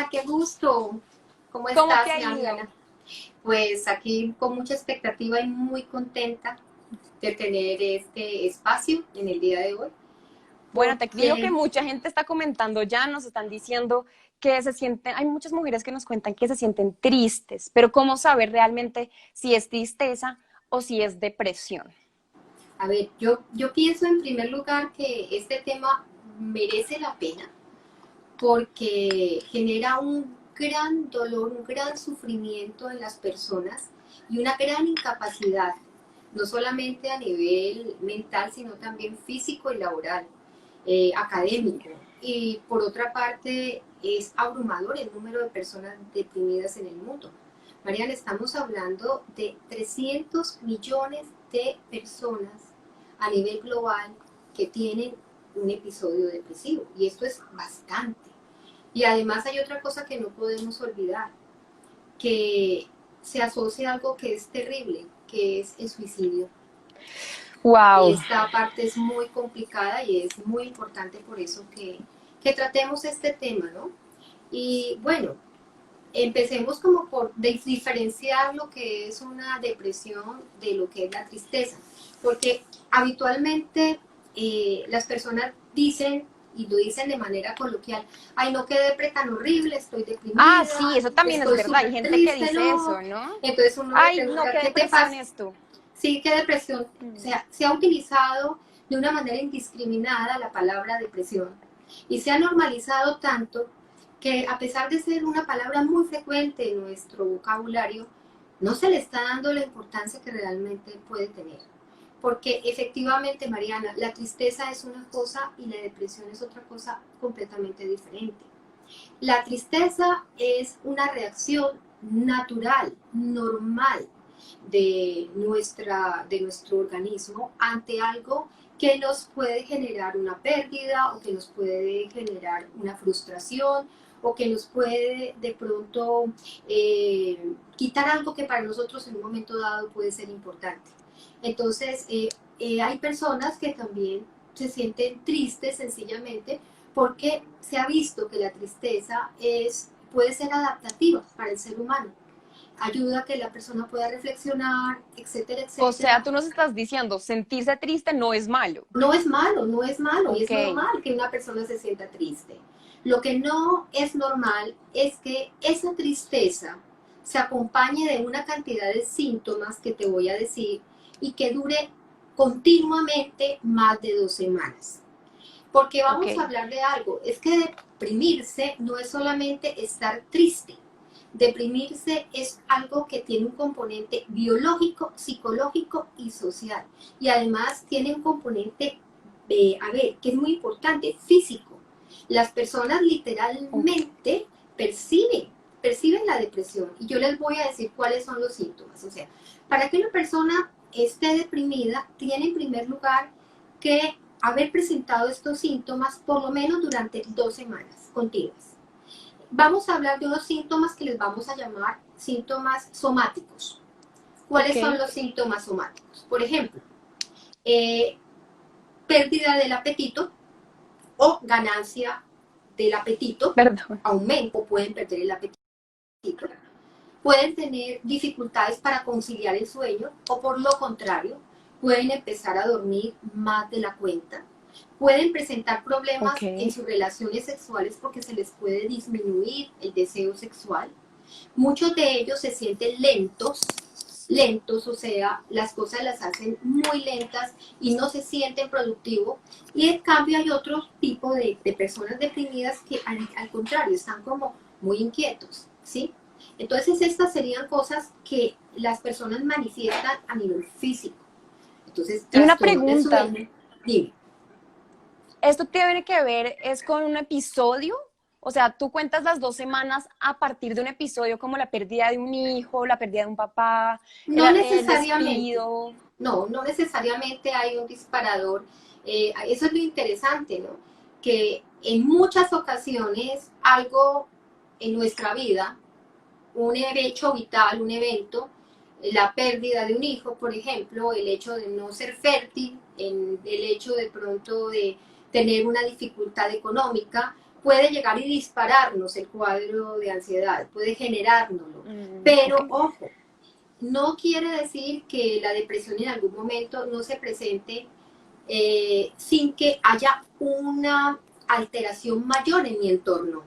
qué gusto. ¿Cómo ¿Cómo te estás, ha mi ido? Ángela? Pues aquí con mucha expectativa y muy contenta de tener este espacio en el día de hoy, Bueno, te digo que porque, mucha gente está comentando ya, nos están diciendo que se sienten, hay muchas mujeres que nos cuentan que se sienten tristes, pero ¿cómo saber realmente si es tristeza o si es depresión? a ver, yo pienso en primer lugar que este tema merece la pena porque genera un gran dolor, un gran sufrimiento en las personas y una gran incapacidad, no solamente a nivel mental, sino también físico y laboral, Sí. académico. Y por otra parte, es abrumador el número de personas deprimidas en el mundo. Mariana, estamos hablando de 300 millones de personas a nivel global que tienen un episodio depresivo, y esto es bastante. Y además hay otra cosa que no podemos olvidar, que se asocia a algo que es terrible, que es el suicidio. Wow. Esta parte es muy complicada y es muy importante por eso que tratemos este tema, ¿no? Y bueno, empecemos como por diferenciar lo que es una depresión de lo que es la tristeza, porque habitualmente las personas dicen, y lo dicen de manera coloquial, ay, no, qué depre tan horrible, estoy Ah, sí, deprimida, eso también es estoy verdad. Hay súper gente que triste, dice ¿no? eso, ¿no? Entonces uno le Ay, no, pregunta, qué ¿qué te depresión pasa? es tú. Sí, qué depresión. O Mm. sea, se ha utilizado de una manera indiscriminada la palabra depresión y se ha normalizado tanto que a pesar de ser una palabra muy frecuente en nuestro vocabulario, no se le está dando la importancia que realmente puede tener. Porque efectivamente, Mariana, la tristeza es una cosa y la depresión es otra cosa completamente diferente. La tristeza es una reacción natural, normal de nuestro organismo ante algo que nos puede generar una pérdida o que nos puede generar una frustración o que nos puede de pronto quitar algo que para nosotros en un momento dado puede ser importante. Entonces, hay personas que también se sienten tristes sencillamente porque se ha visto que la tristeza puede ser adaptativa para el ser humano. Ayuda a que la persona pueda reflexionar, etcétera, O sea, etcétera. tú nos estás diciendo, sentirse triste no es malo. No es malo, no es malo, y Ok, es normal que una persona se sienta triste. Lo que no es normal es que esa tristeza se acompañe de una cantidad de síntomas que te voy a decir y que dure continuamente más de 2 semanas. Porque ok, vamos a hablar de algo, es que deprimirse no es solamente estar triste. Deprimirse es algo que tiene un componente biológico, psicológico y social. Y además tiene un componente, a ver, que es muy importante, físico. Las personas ok. literalmente perciben la depresión. Y yo les voy a decir cuáles son los síntomas. O sea, para que una persona esté deprimida, tiene en primer lugar que haber presentado estos síntomas por lo menos durante 2 semanas continuas. Vamos a hablar de unos síntomas que les vamos a llamar síntomas somáticos. Ok, ¿Cuáles son los síntomas somáticos? Por ejemplo, eh, pérdida del apetito o ganancia del apetito, perdón. aumento, pueden perder el apetito, pueden tener dificultades para conciliar el sueño o por lo contrario, pueden empezar a dormir más de la cuenta, pueden presentar Ok, problemas en sus relaciones sexuales porque se les puede disminuir el deseo sexual. Muchos de ellos se sienten lentos, o sea, las cosas las hacen muy lentas y no se sienten productivos. Y en cambio hay otro tipo de personas deprimidas que al contrario están como muy inquietos, ¿sí? Entonces estas serían cosas que las personas manifiestan a nivel físico. Entonces, y una trastornos de pregunta, sueño, dime. ¿esto tiene que ver es con un episodio? O sea, tú cuentas las 2 semanas a partir de un episodio como la pérdida de un hijo, la pérdida de un papá, No el necesariamente, despido. no necesariamente hay un disparador. Eso es lo interesante, ¿no? Que en muchas ocasiones algo en nuestra vida, un hecho vital, un evento, la pérdida de un hijo, por ejemplo, el hecho de no ser fértil, el hecho de pronto de tener una dificultad económica, puede llegar y dispararnos el cuadro de ansiedad, puede generárnoslo. Pero, Ok. ojo, no quiere decir que la depresión en algún momento no se presente sin que haya una alteración mayor en mi entorno,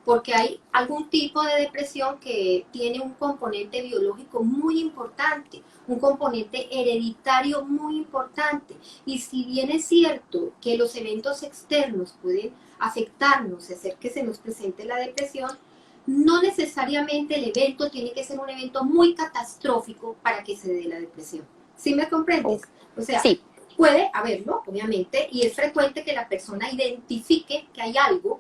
porque hay algún tipo de depresión que tiene un componente biológico muy importante, un componente hereditario muy importante, y si bien es cierto que los eventos externos pueden afectarnos, hacer que se nos presente la depresión, no necesariamente el evento tiene que ser un evento muy catastrófico para que se dé la depresión. ¿Sí me comprendes? Ok. O sea, Sí, puede haberlo, obviamente, y es frecuente que la persona identifique que hay algo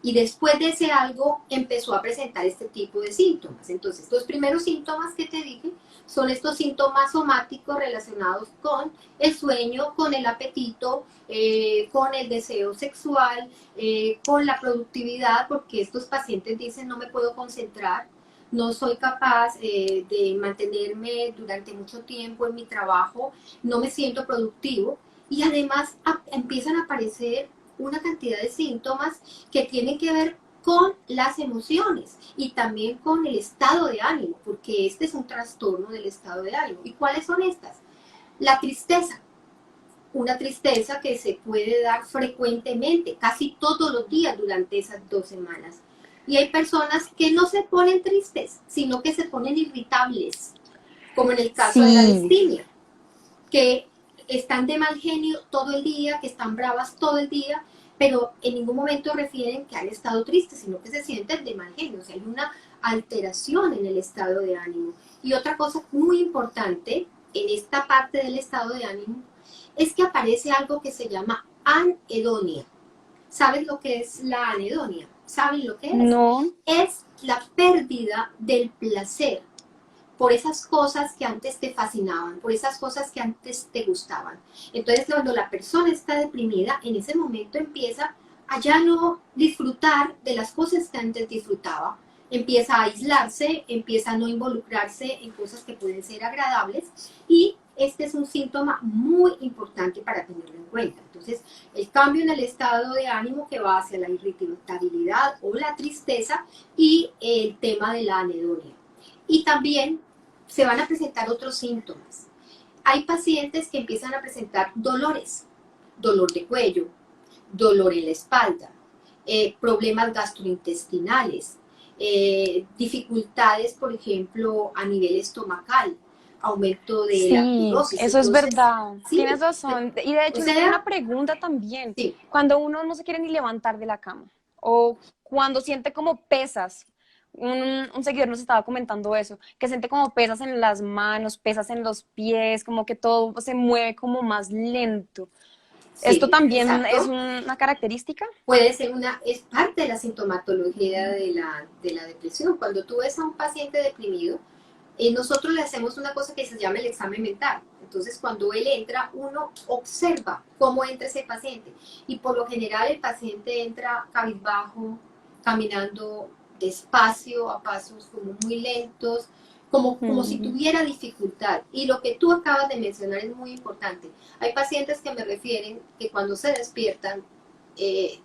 y después de ese algo empezó a presentar este tipo de síntomas. Entonces, los primeros síntomas que te dije son estos síntomas somáticos relacionados con el sueño, con el apetito, con el deseo sexual, con la productividad, porque estos pacientes dicen no me puedo concentrar, no soy capaz de mantenerme durante mucho tiempo en mi trabajo, no me siento productivo y además empiezan a aparecer una cantidad de síntomas que tienen que ver con las emociones y también con el estado de ánimo, porque este es un trastorno del estado de ánimo. ¿Y cuáles son estas? La tristeza, una tristeza que se puede dar frecuentemente, casi todos los días durante esas 2 semanas. Y hay personas que no se ponen tristes, sino que se ponen irritables, como en el caso de la sí, distimia, que están de mal genio todo el día, que están bravas todo el día, pero en ningún momento refieren que han estado tristes, sino que se sienten de mal genio, o sea, hay una alteración en el estado de ánimo. Y otra cosa muy importante en esta parte del estado de ánimo es que aparece algo que se llama anedonia. ¿Sabes lo que es la anedonia? ¿Saben lo que es? no, Es la pérdida del placer por esas cosas que antes te fascinaban, por esas cosas que antes te gustaban. Entonces, cuando la persona está deprimida, en ese momento empieza a ya no disfrutar de las cosas que antes disfrutaba, empieza a aislarse, empieza a no involucrarse en cosas que pueden ser agradables y este es un síntoma muy importante para tenerlo en cuenta. Entonces, el cambio en el estado de ánimo que va hacia la irritabilidad o la tristeza y el tema de la anedonia. Y también se van a presentar otros síntomas. Hay pacientes que empiezan a presentar dolores, dolor de cuello, dolor en la espalda, problemas gastrointestinales, dificultades, por ejemplo, a nivel estomacal, aumento de la sí, cirrosis. eso es Entonces, verdad, sí, tienes razón. Y de o hecho, yo tengo una sea, pregunta también. sí, Cuando uno no se quiere ni levantar de la cama o cuando siente como pesas, un seguidor nos estaba comentando eso, que siente como pesas en las manos, pesas en los pies, como que todo se mueve como más lento. ¿Esto sí, también es exacto. una característica? Puede ser es parte de la sintomatología de la depresión. Cuando tú ves a un paciente deprimido, nosotros le hacemos una cosa que se llama el examen mental. Entonces, cuando él entra, uno observa cómo entra ese paciente. Y por lo general el paciente entra cabizbajo, caminando despacio, a pasos como muy lentos, como si Mm, tuviera dificultad. Y lo que tú acabas de mencionar es muy importante. Hay pacientes que me refieren que cuando se despiertan,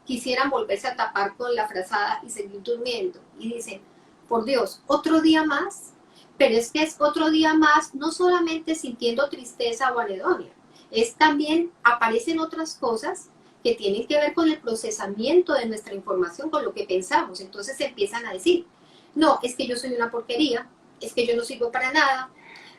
quisieran volverse a tapar con la frazada y seguir durmiendo. Y dicen, por Dios, otro día más, pero es que es otro día más, no solamente sintiendo tristeza o anedonia, es también aparecen otras cosas que tienen que ver con el procesamiento de nuestra información, con lo que pensamos. Entonces empiezan a decir, no, es que yo soy una porquería, es que yo no sirvo para nada,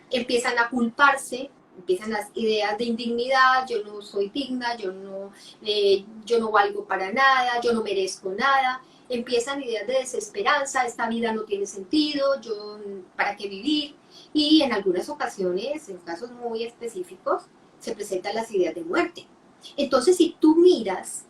empiezan a culparse, empiezan las ideas de indignidad, yo no soy digna, yo no valgo para nada, yo no merezco nada, empiezan ideas de desesperanza, esta vida no tiene sentido, yo para qué vivir, y en algunas ocasiones, en casos muy específicos, se presentan las ideas de muerte. Entonces, si tú miras,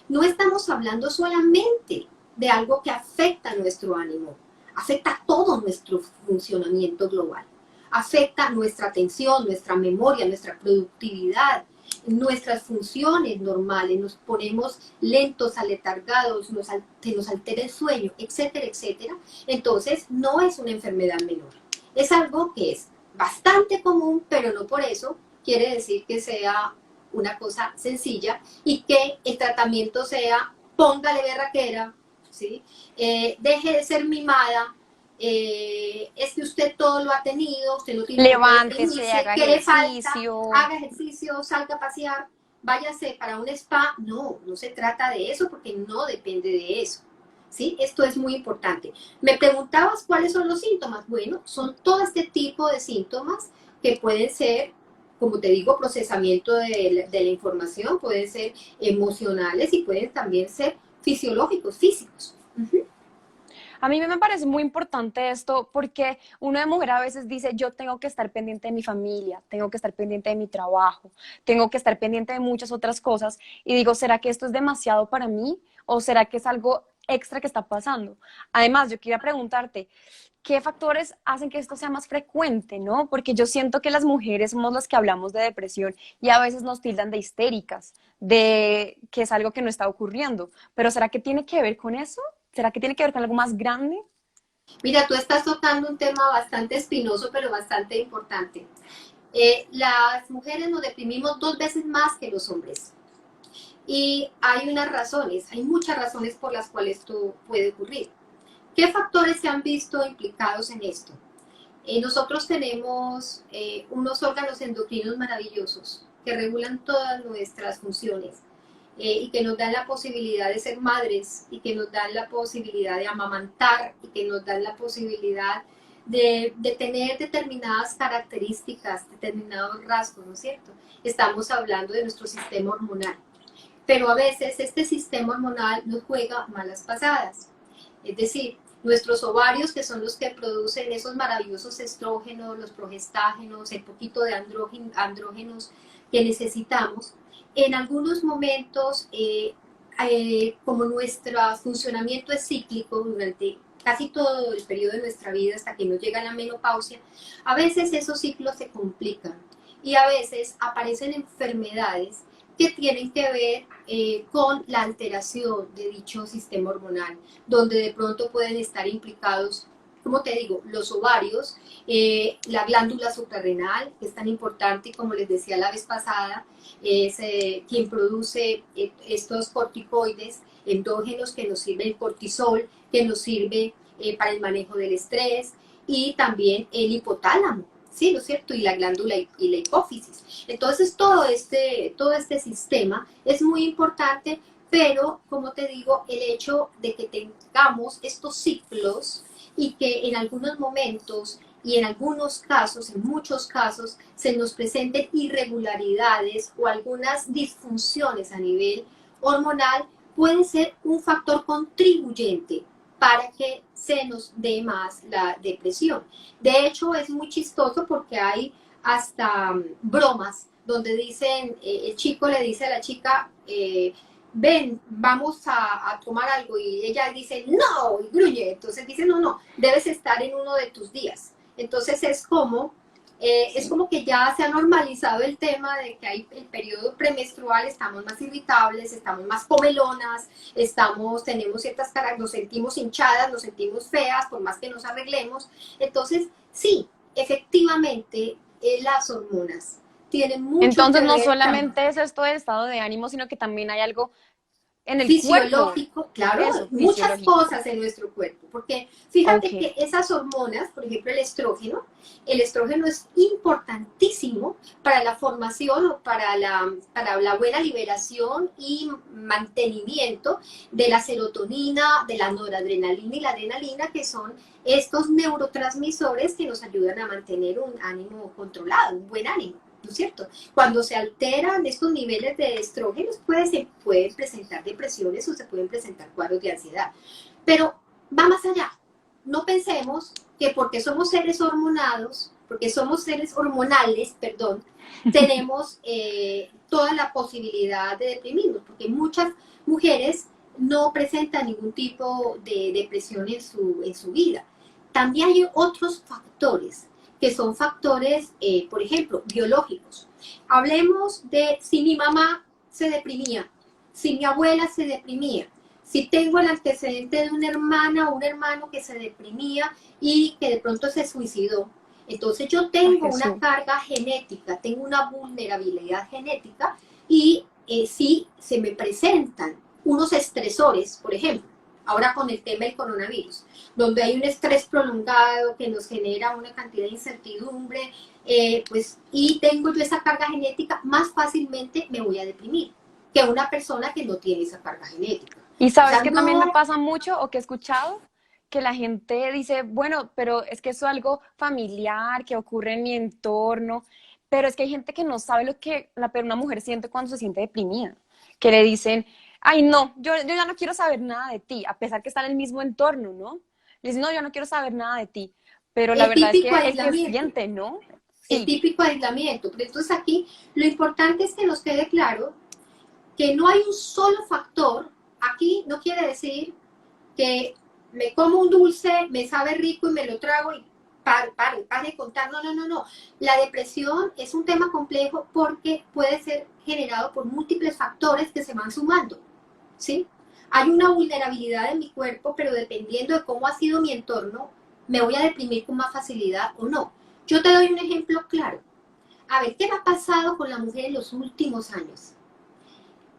no estamos hablando solamente de algo que afecta a nuestro ánimo, afecta todo nuestro funcionamiento global, afecta nuestra atención, nuestra memoria, nuestra productividad, nuestras funciones normales, nos ponemos lentos, aletargados, se nos altera el sueño, etcétera, etcétera. Entonces, no es una enfermedad menor. Es algo que es bastante común, pero no por eso quiere decir que sea una cosa sencilla y que el tratamiento sea póngale berraquera, ¿sí? Deje de ser mimada, es que usted todo lo ha tenido, usted no tiene por qué Levántese, deprimirse, haga ¿qué le falta? ejercicio. Haga ejercicio, salga a pasear, váyase para un spa. No, no se trata de eso porque no depende de eso. ¿Sí? Esto es muy importante. Me preguntabas cuáles son los síntomas. Bueno, son todo este tipo de síntomas que pueden ser, como te digo, procesamiento de la información, pueden ser emocionales y pueden también ser fisiológicos, físicos. A mí me parece muy importante esto porque una de mujer a veces dice, yo tengo que estar pendiente de mi familia, tengo que estar pendiente de mi trabajo, tengo que estar pendiente de muchas otras cosas y digo, ¿será que esto es demasiado para mí o será que es algo extra que está pasando? Además, yo quería preguntarte, ¿qué factores hacen que esto sea más frecuente, no? Porque yo siento que las mujeres somos las que hablamos de depresión y a veces nos tildan de histéricas, de que es algo que no está ocurriendo, pero ¿será que tiene que ver con eso? ¿Será que tiene que ver con algo más grande? Mira, tú estás tocando un tema bastante espinoso, pero bastante importante. Las mujeres nos deprimimos 2 veces más que los hombres. Y hay unas razones, hay muchas razones por las cuales esto puede ocurrir. ¿Qué factores se han visto implicados en esto? Nosotros tenemos unos órganos endocrinos maravillosos que regulan todas nuestras funciones y que nos dan la posibilidad de ser madres y que nos dan la posibilidad de amamantar y que nos dan la posibilidad de tener determinadas características, determinados rasgos, ¿no es cierto? Estamos hablando de nuestro sistema hormonal. Pero a veces este sistema hormonal nos juega malas pasadas. Es decir, nuestros ovarios, que son los que producen esos maravillosos estrógenos, los progestágenos, el poquito de andrógenos que necesitamos, en algunos momentos, como nuestro funcionamiento es cíclico durante casi todo el periodo de nuestra vida hasta que nos llega la menopausia, a veces esos ciclos se complican y a veces aparecen enfermedades que tienen que ver con la alteración de dicho sistema hormonal, donde de pronto pueden estar implicados, como te digo, los ovarios, la glándula suprarrenal, que es tan importante y como les decía la vez pasada, es quien produce estos corticoides endógenos que nos sirve el cortisol, que nos sirve para el manejo del estrés, y también el hipotálamo, ¿sí? ¿No es cierto? Y la glándula y la hipófisis. Entonces, todo este sistema es muy importante, pero, como te digo, el hecho de que tengamos estos ciclos y que en algunos momentos y en algunos casos, en muchos casos, se nos presenten irregularidades o algunas disfunciones a nivel hormonal, puede ser un factor contribuyente para que se nos dé más la depresión. De hecho, es muy chistoso porque hay hasta bromas donde dicen, el chico le dice a la chica, ven, vamos a tomar algo, y ella dice, no, y gruñe. Entonces dice, no, no, debes estar en uno de tus días. Entonces es como que ya se ha normalizado el tema de que hay el periodo premenstrual, estamos más irritables, estamos más comelonas, tenemos ciertas caras, nos sentimos hinchadas, nos sentimos feas, por más que nos arreglemos. Entonces, sí, efectivamente, las hormonas tienen mucho Entonces que no ver también. solamente es esto del estado de ánimo, sino que también hay algo en el cuerpo. Fisiológico, claro, Eso, muchas fisiológico. cosas en nuestro cuerpo, porque Ok. fíjate que esas hormonas, por ejemplo el estrógeno es importantísimo para la formación o para la buena liberación y mantenimiento de la serotonina, de la noradrenalina y la adrenalina, que son estos neurotransmisores que nos ayudan a mantener un ánimo controlado, un buen ánimo. ¿No es cierto? Cuando se alteran estos niveles de estrógenos, se pueden presentar depresiones o se pueden presentar cuadros de ansiedad. Pero va más allá. No pensemos que porque somos seres hormonados, porque somos seres hormonales, perdón, tenemos toda la posibilidad de deprimirnos, porque muchas mujeres no presentan ningún tipo de depresión en su vida. También hay otros factores que son factores, por ejemplo, biológicos. Hablemos de si mi mamá se deprimía, si mi abuela se deprimía, si tengo el antecedente de una hermana o un hermano que se deprimía y que de pronto se suicidó. Entonces yo Ay, tengo una Jesús. carga genética, tengo una vulnerabilidad genética y si se me presentan unos estresores, por ejemplo, ahora con el tema del coronavirus, donde hay un estrés prolongado que nos genera una cantidad de incertidumbre, pues, y tengo yo esa carga genética, más fácilmente me voy a deprimir que una persona que no tiene esa carga genética. Y O sabes sea, que también me no, pasa mucho o que he escuchado que la gente dice, bueno, pero es que eso es algo familiar que ocurre en mi entorno, pero es que hay gente que no sabe lo que una mujer siente cuando se siente deprimida, que le dicen, ay, no, yo ya no quiero saber nada de ti, a pesar que está en el mismo entorno, ¿no? Le dicen, no, yo no quiero saber nada de ti, pero la el verdad es típico que el que aislamiento, siente, ¿no? el Sí, típico aislamiento. Pero entonces aquí lo importante es que nos quede claro que no hay un solo factor. Aquí no quiere decir que me como un dulce, me sabe rico y me lo trago y pare de contar. No, no, no, no. La depresión es un tema complejo porque puede ser generado por múltiples factores que se van sumando, ¿sí? Hay una vulnerabilidad en mi cuerpo, pero dependiendo de cómo ha sido mi entorno, me voy a deprimir con más facilidad o no. Yo te doy un ejemplo claro. A ver, ¿qué me ha pasado con la mujer en los últimos años?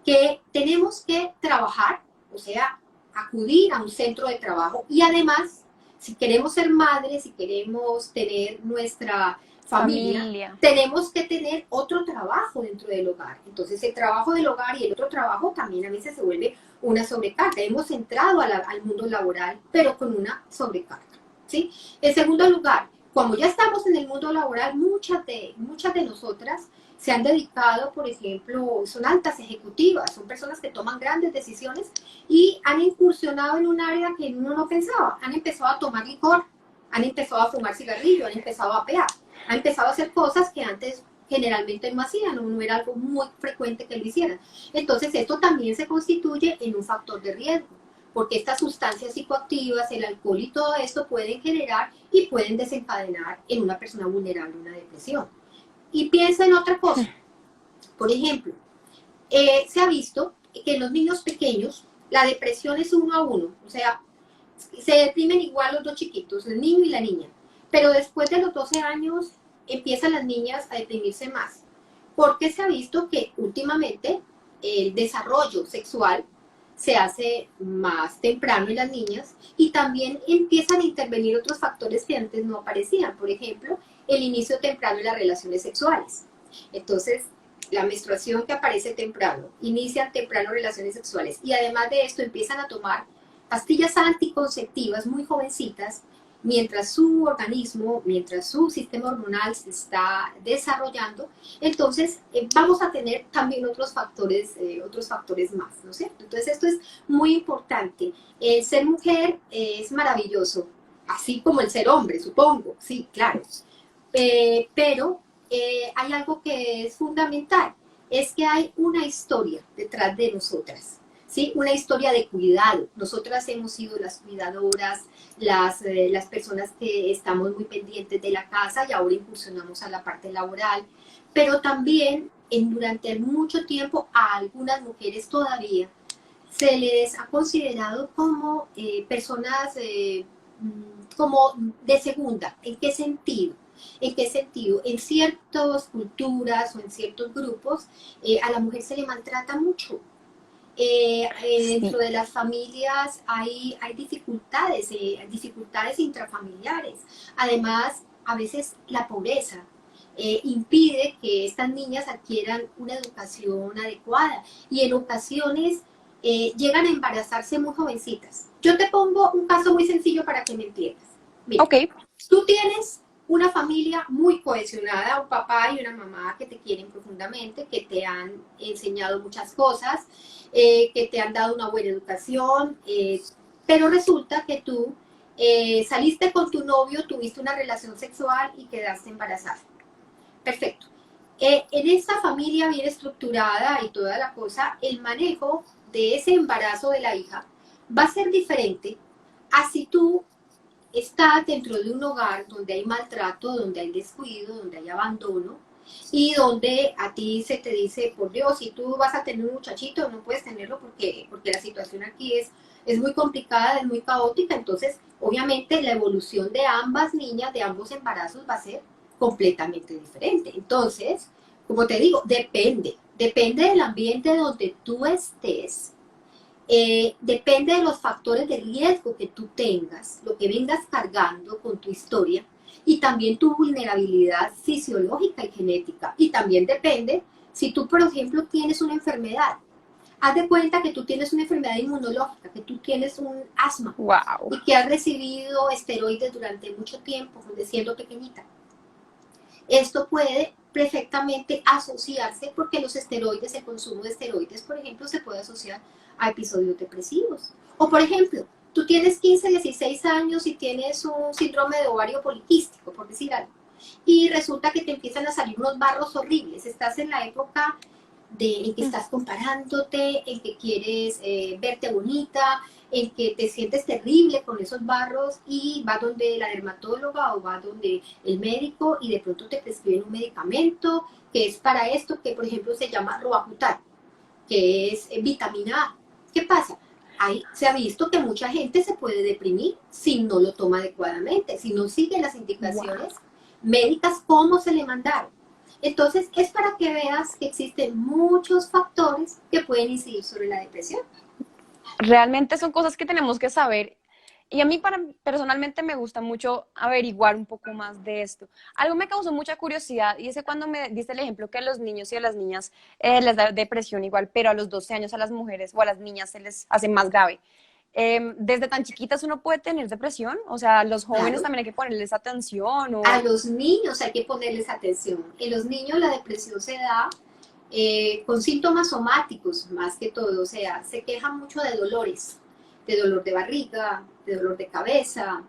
Que tenemos que trabajar, o sea, acudir a un centro de trabajo y además, si queremos ser madres, si queremos tener nuestra familia, familia. tenemos que tener otro trabajo dentro del hogar. Entonces, el trabajo del hogar y el otro trabajo también a veces se vuelve una sobrecarga. Hemos entrado al mundo laboral, pero con una sobrecarga, ¿sí? En segundo lugar, como ya estamos en el mundo laboral, muchas de nosotras se han dedicado, por ejemplo, son altas ejecutivas, son personas que toman grandes decisiones y han incursionado en un área que uno no pensaba. Han empezado a tomar licor, han empezado a fumar cigarrillo, han empezado a pear, han empezado a hacer cosas que antes generalmente no hacían, o no era algo muy frecuente que lo hicieran. Entonces esto también se constituye en un factor de riesgo, porque estas sustancias psicoactivas, el alcohol y todo esto pueden generar y pueden desencadenar en una persona vulnerable una depresión. Y piensa en otra cosa. Por ejemplo, se ha visto que en los niños pequeños la depresión es 1 a 1, o sea, se deprimen igual los dos chiquitos, el niño y la niña. Pero después de los 12 años empiezan las niñas a deprimirse más, porque se ha visto que últimamente el desarrollo sexual se hace más temprano en las niñas y también empiezan a intervenir otros factores que antes no aparecían. Por ejemplo, el inicio temprano de las relaciones sexuales. Entonces, la menstruación que aparece temprano, inician temprano relaciones sexuales y además de esto empiezan a tomar pastillas anticonceptivas muy jovencitas, mientras su organismo, mientras su sistema hormonal se está desarrollando, entonces vamos a tener también otros factores más, ¿no es cierto? Entonces esto es muy importante. El ser mujer es maravilloso, así como el ser hombre, supongo, sí, claro. Pero hay algo que es fundamental, es que hay una historia detrás de nosotras, ¿sí? Una historia de cuidado. Nosotras hemos sido las cuidadoras, las personas que estamos muy pendientes de la casa y ahora incursionamos a la parte laboral, pero también durante mucho tiempo a algunas mujeres todavía se les ha considerado como personas como de segunda. ¿En qué sentido? ¿En qué sentido? En ciertas culturas o en ciertos grupos a la mujer se le maltrata mucho. Dentro Sí. de las familias hay dificultades intrafamiliares. Además, a veces la pobreza impide que estas niñas adquieran una educación adecuada y en ocasiones llegan a embarazarse muy jovencitas. Yo te pongo un caso muy sencillo para que me entiendas. Mira, Ok, tú tienes una familia muy cohesionada, un papá y una mamá que te quieren profundamente, que te han enseñado muchas cosas, que te han dado una buena educación, pero resulta que tú saliste con tu novio, tuviste una relación sexual y quedaste embarazada. Perfecto. En esta familia bien estructurada y toda la cosa, el manejo de ese embarazo de la hija va a ser diferente a si tú estás dentro de un hogar donde hay maltrato, donde hay descuido, donde hay abandono y donde a ti se te dice, por Dios, si tú vas a tener un muchachito, no puedes tenerlo porque la situación aquí es muy complicada, es muy caótica. Entonces, obviamente, la evolución de ambas niñas, de ambos embarazos, va a ser completamente diferente. Entonces, como te digo, depende del ambiente donde tú estés, depende de los factores de riesgo que tú tengas, lo que vengas cargando con tu historia y también tu vulnerabilidad fisiológica y genética. Y también depende si tú, por ejemplo, tienes una enfermedad. Haz de cuenta que tú tienes una enfermedad inmunológica, que tú tienes un asma Wow. y que has recibido esteroides durante mucho tiempo, siendo pequeñita. Esto puede perfectamente asociarse porque los esteroides, el consumo de esteroides, por ejemplo, se puede asociar a episodios depresivos. O, por ejemplo, tú tienes 15, 16 años y tienes un síndrome de ovario poliquístico, por decir algo, y resulta que te empiezan a salir unos barros horribles. Estás en la época en que estás comparándote, en que quieres verte bonita, en que te sientes terrible con esos barros y vas donde la dermatóloga o vas donde el médico y de pronto te prescriben un medicamento que es para esto, que por ejemplo se llama Roacutar, que es vitamina A. ¿Qué pasa? Ahí se ha visto que mucha gente se puede deprimir si no lo toma adecuadamente, si no sigue las indicaciones médicas como se le mandaron. Entonces, es para que veas que existen muchos factores que pueden incidir sobre la depresión. Realmente son cosas que tenemos que saber. Y a mí personalmente me gusta mucho averiguar un poco más de esto. Algo me causó mucha curiosidad y es que cuando me diste el ejemplo que a los niños y a las niñas les da depresión igual, pero a los 12 años a las mujeres o a las niñas se les hace más grave. ¿Desde tan chiquitas uno puede tener depresión? O sea, los jóvenes Claro, también hay que ponerles atención a o... los niños hay que ponerles atención. En los niños la depresión se da con síntomas somáticos más que todo, o sea, se quejan mucho de dolores, de dolor de barriga, de dolor de cabeza,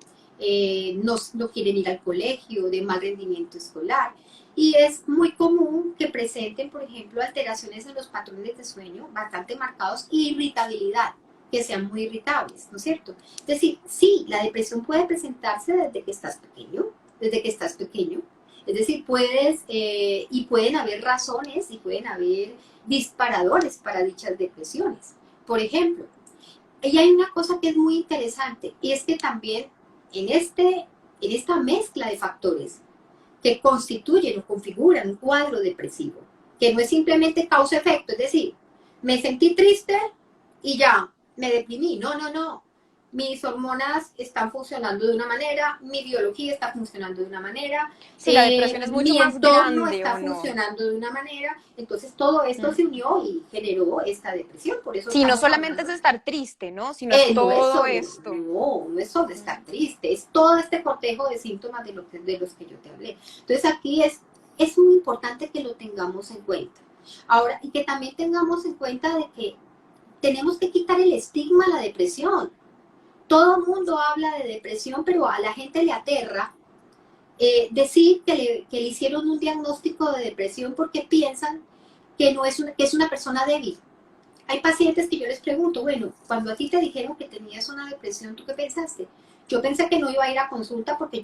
no quieren ir al colegio, de mal rendimiento escolar. Y es muy común que presenten, por ejemplo, alteraciones en los patrones de sueño bastante marcados y irritabilidad, que sean muy irritables, ¿no es cierto? Es decir, sí, la depresión puede presentarse desde que estás pequeño, desde que estás pequeño, es decir, y pueden haber razones y pueden haber disparadores para dichas depresiones. Por ejemplo, y hay una cosa que es muy interesante, y es que también en esta mezcla de factores que constituyen o configuran un cuadro depresivo, que no es simplemente causa-efecto, es decir, me sentí triste y ya, me deprimí. No, no, no. Mis hormonas están funcionando de una manera, mi biología está funcionando de una manera, Si la depresión es mucho mi más entorno grande está o no. funcionando de una manera, entonces todo esto se unió y generó esta depresión, por eso Si no estamos solamente es hablando. estar triste, ¿no? Sino es No es todo solo, esto. no es solo estar triste, es todo este cortejo de síntomas de los que yo te hablé. Entonces aquí es muy importante que lo tengamos en cuenta. Ahora, y que también tengamos en cuenta de que tenemos que quitar el estigma a la depresión. Todo el mundo habla de depresión, pero a la gente le aterra decir que le hicieron un diagnóstico de depresión porque piensan que, no es que es una persona débil. Hay pacientes que yo les pregunto, bueno, cuando a ti te dijeron que tenías una depresión, ¿tú qué pensaste? Yo pensé que no iba a ir a consulta porque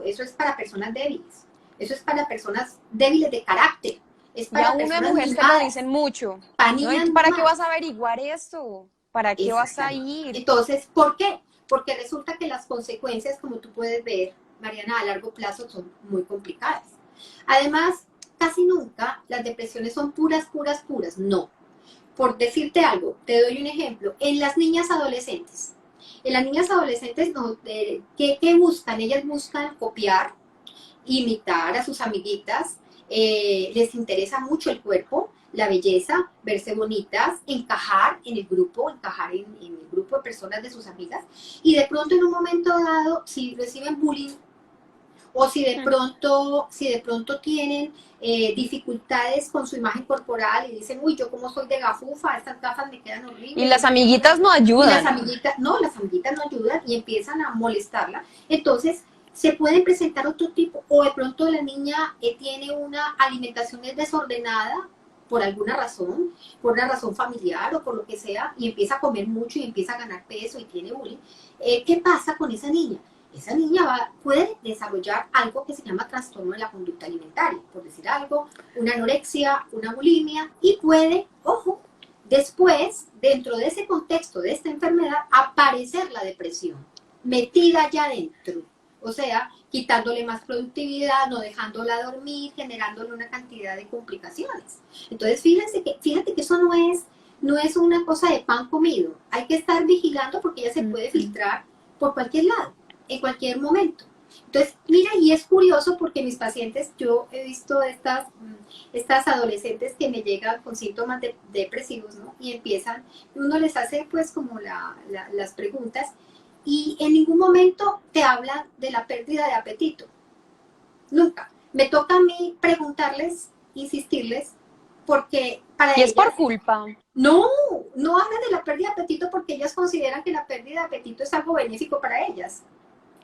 eso es para personas débiles. Eso es para personas débiles de carácter. Es Y a para uno de personas mujer se lo mimadas, dicen mucho, para ¿no? ¿Y niñas tú para qué mimadas. vas a averiguar eso? ¿Para qué vas a Exactamente. ir? Entonces, ¿por qué? Porque resulta que las consecuencias, como tú puedes ver, Mariana, a largo plazo son muy complicadas. Además, casi nunca las depresiones son puras, puras, puras. No. Por decirte algo, te doy un ejemplo. En las niñas adolescentes. En las niñas adolescentes, no, ¿qué buscan? Ellas buscan copiar, imitar a sus amiguitas, les interesa mucho el cuerpo, la belleza, verse bonitas, encajar en el grupo, encajar en el grupo de personas de sus amigas, y de pronto en un momento dado, si reciben bullying o si de pronto tienen dificultades con su imagen corporal y dicen, uy, yo como soy de gafufa, estas gafas me quedan Y horribles, yo las no quiero amiguitas usar. no Y las ayudan. amiguitas, no, las amiguitas no ayudan y empiezan a molestarla. Entonces, se pueden presentar otro tipo, o de pronto la niña tiene una alimentación desordenada por una razón familiar o por lo que sea, y empieza a comer mucho y empieza a ganar peso y tiene bullying. ¿Qué pasa con esa niña? Esa niña puede desarrollar algo que se llama trastorno de la conducta alimentaria, por decir algo, una anorexia, una bulimia, y puede, ojo, después, dentro de ese contexto de esta enfermedad, aparecer la depresión, metida ya dentro. O sea, quitándole más productividad, no dejándola dormir, generándole una cantidad de complicaciones. Entonces, fíjate que eso no es una cosa de pan comido. Hay que estar vigilando porque ella se puede filtrar por cualquier lado, en cualquier momento. Entonces, mira, y es curioso porque mis pacientes, yo he visto estas adolescentes que me llegan con síntomas depresivos, ¿no? Y empiezan, uno les hace pues como las preguntas y en ningún momento te hablan de la pérdida de apetito. Nunca. Me toca a mí preguntarles, insistirles, porque para Y es por ellas, culpa. no, no hablan de la pérdida de apetito porque ellas consideran que la pérdida de apetito es algo benéfico para ellas,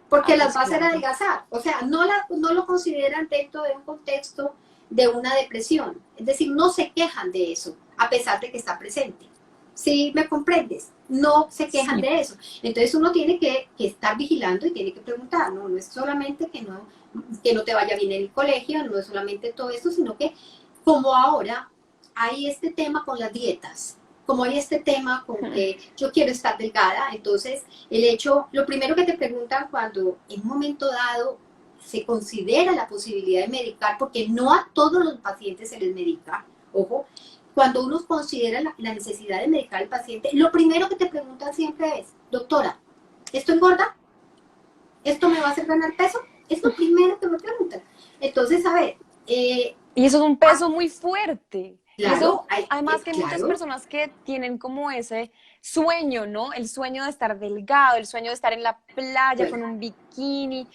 porque Ah, las pues va a hacer claro. adelgazar. O sea, no lo consideran dentro de un contexto de una depresión. Es decir, no se quejan de eso, a pesar de que está presente. ¿Sí me comprendes? No se quejan Sí. de eso. Entonces uno tiene que estar vigilando y tiene que preguntar, ¿no? No es solamente que no te vaya bien en el colegio, no es solamente todo esto, sino que como ahora hay este tema con las dietas, como hay este tema con que yo quiero estar delgada, entonces el hecho, lo primero que te preguntan cuando en un momento dado se considera la posibilidad de medicar, porque no a todos los pacientes se les medica, ojo, cuando uno considera la necesidad de medicar al paciente, lo primero que te preguntan siempre es, doctora, ¿esto engorda? ¿Esto me va a hacer ganar peso? Es lo primero que me preguntan. Entonces, a ver, Y eso es un peso muy fuerte. Y eso, claro, hay, además que hay muchas claro, personas que tienen como ese sueño, ¿no? El sueño de estar delgado, el sueño de estar en la playa bueno, con un bikini.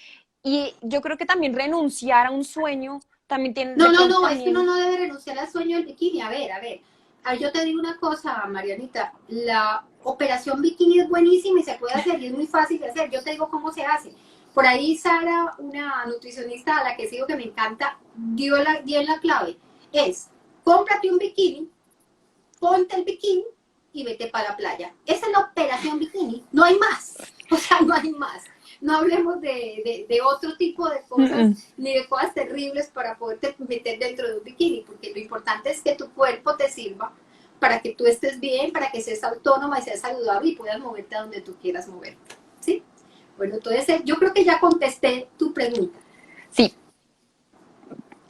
Y yo creo que también renunciar a un sueño también tiene, de no, no, pronto no, es que uno también. no debe renunciar al sueño del bikini. A ver. Yo te digo una cosa, Marianita, la operación bikini es buenísima y se puede hacer y es muy fácil de hacer. Yo te digo cómo se hace. Por ahí Sara, una nutricionista a la que sigo que me encanta, dio la clave. Es, cómprate un bikini, ponte el bikini y vete para la playa. Esa es la operación bikini, no hay más. O sea, no hay más. No hablemos de otro tipo de Mm, cosas mm. ni de cosas terribles para poderte meter dentro de un bikini, porque lo importante es que tu cuerpo te sirva para que tú estés bien, para que seas autónoma y seas saludable y puedas moverte a donde tú quieras moverte. ¿Sí? Bueno, entonces yo creo que ya contesté tu pregunta. Sí.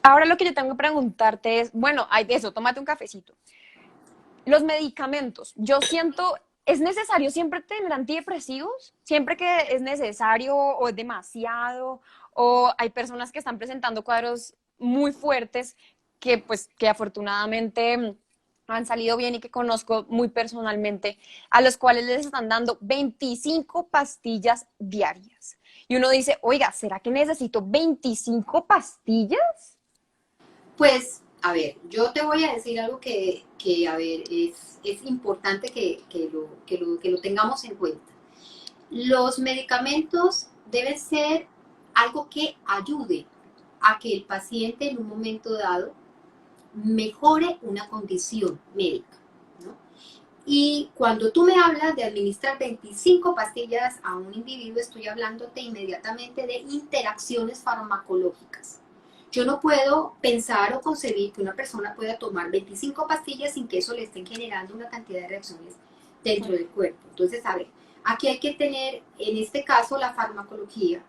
Ahora lo que yo tengo que preguntarte es, bueno, hay de eso, tómate un cafecito. Los medicamentos, yo siento, ¿es necesario siempre tener antidepresivos? Siempre que es necesario o es demasiado, o hay personas que están presentando cuadros muy fuertes que pues que afortunadamente han salido bien y que conozco muy personalmente, a los cuales les están dando 25 pastillas diarias. Y uno dice, oiga, ¿será que necesito 25 pastillas? Pues, a ver, yo te voy a decir algo a ver, es importante que lo tengamos en cuenta. Los medicamentos deben ser algo que ayude a que el paciente en un momento dado mejore una condición médica, ¿no? Y cuando tú me hablas de administrar 25 pastillas a un individuo, estoy hablándote inmediatamente de interacciones farmacológicas. Yo no puedo pensar o concebir que una persona pueda tomar 25 pastillas sin que eso le estén generando una cantidad de reacciones dentro del cuerpo. Entonces, a ver, aquí hay que tener, en este caso, la farmacología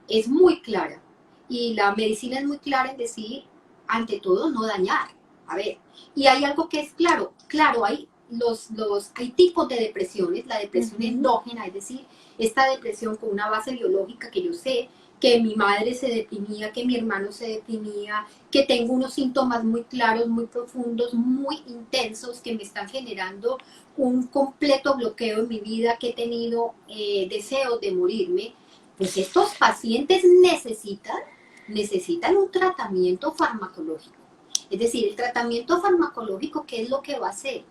es muy clara y la medicina es muy clara en decir, ante todo, no dañar. A ver, y hay algo que es claro, hay tipos de depresiones, la depresión Ujú. endógena, es decir, esta depresión con una base biológica que yo sé que mi madre se deprimía, que mi hermano se deprimía, que tengo unos síntomas muy claros, muy profundos, muy intensos que me están generando un completo bloqueo en mi vida, que he tenido deseos de morirme, pues estos pacientes necesitan un tratamiento farmacológico. Es decir, el tratamiento farmacológico, ¿qué es lo que va a hacer?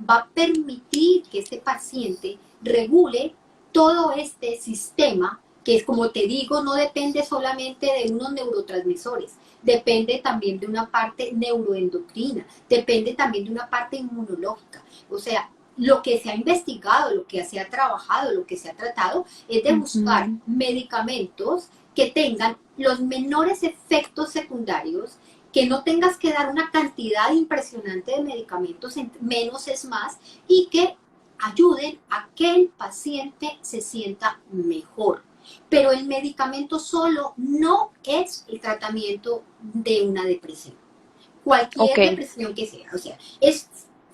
Va a permitir que este paciente regule todo este sistema que es, como te digo, no depende solamente de unos neurotransmisores, depende también de una parte neuroendocrina, depende también de una parte inmunológica. O sea, lo que se ha investigado, lo que se ha trabajado, lo que se ha tratado es de buscar Ujú. medicamentos que tengan los menores efectos secundarios, que no tengas que dar una cantidad impresionante de medicamentos, menos es más, y que ayuden a que el paciente se sienta mejor. Pero el medicamento solo no es el tratamiento de una depresión, Ok. cualquier depresión que sea. O sea, es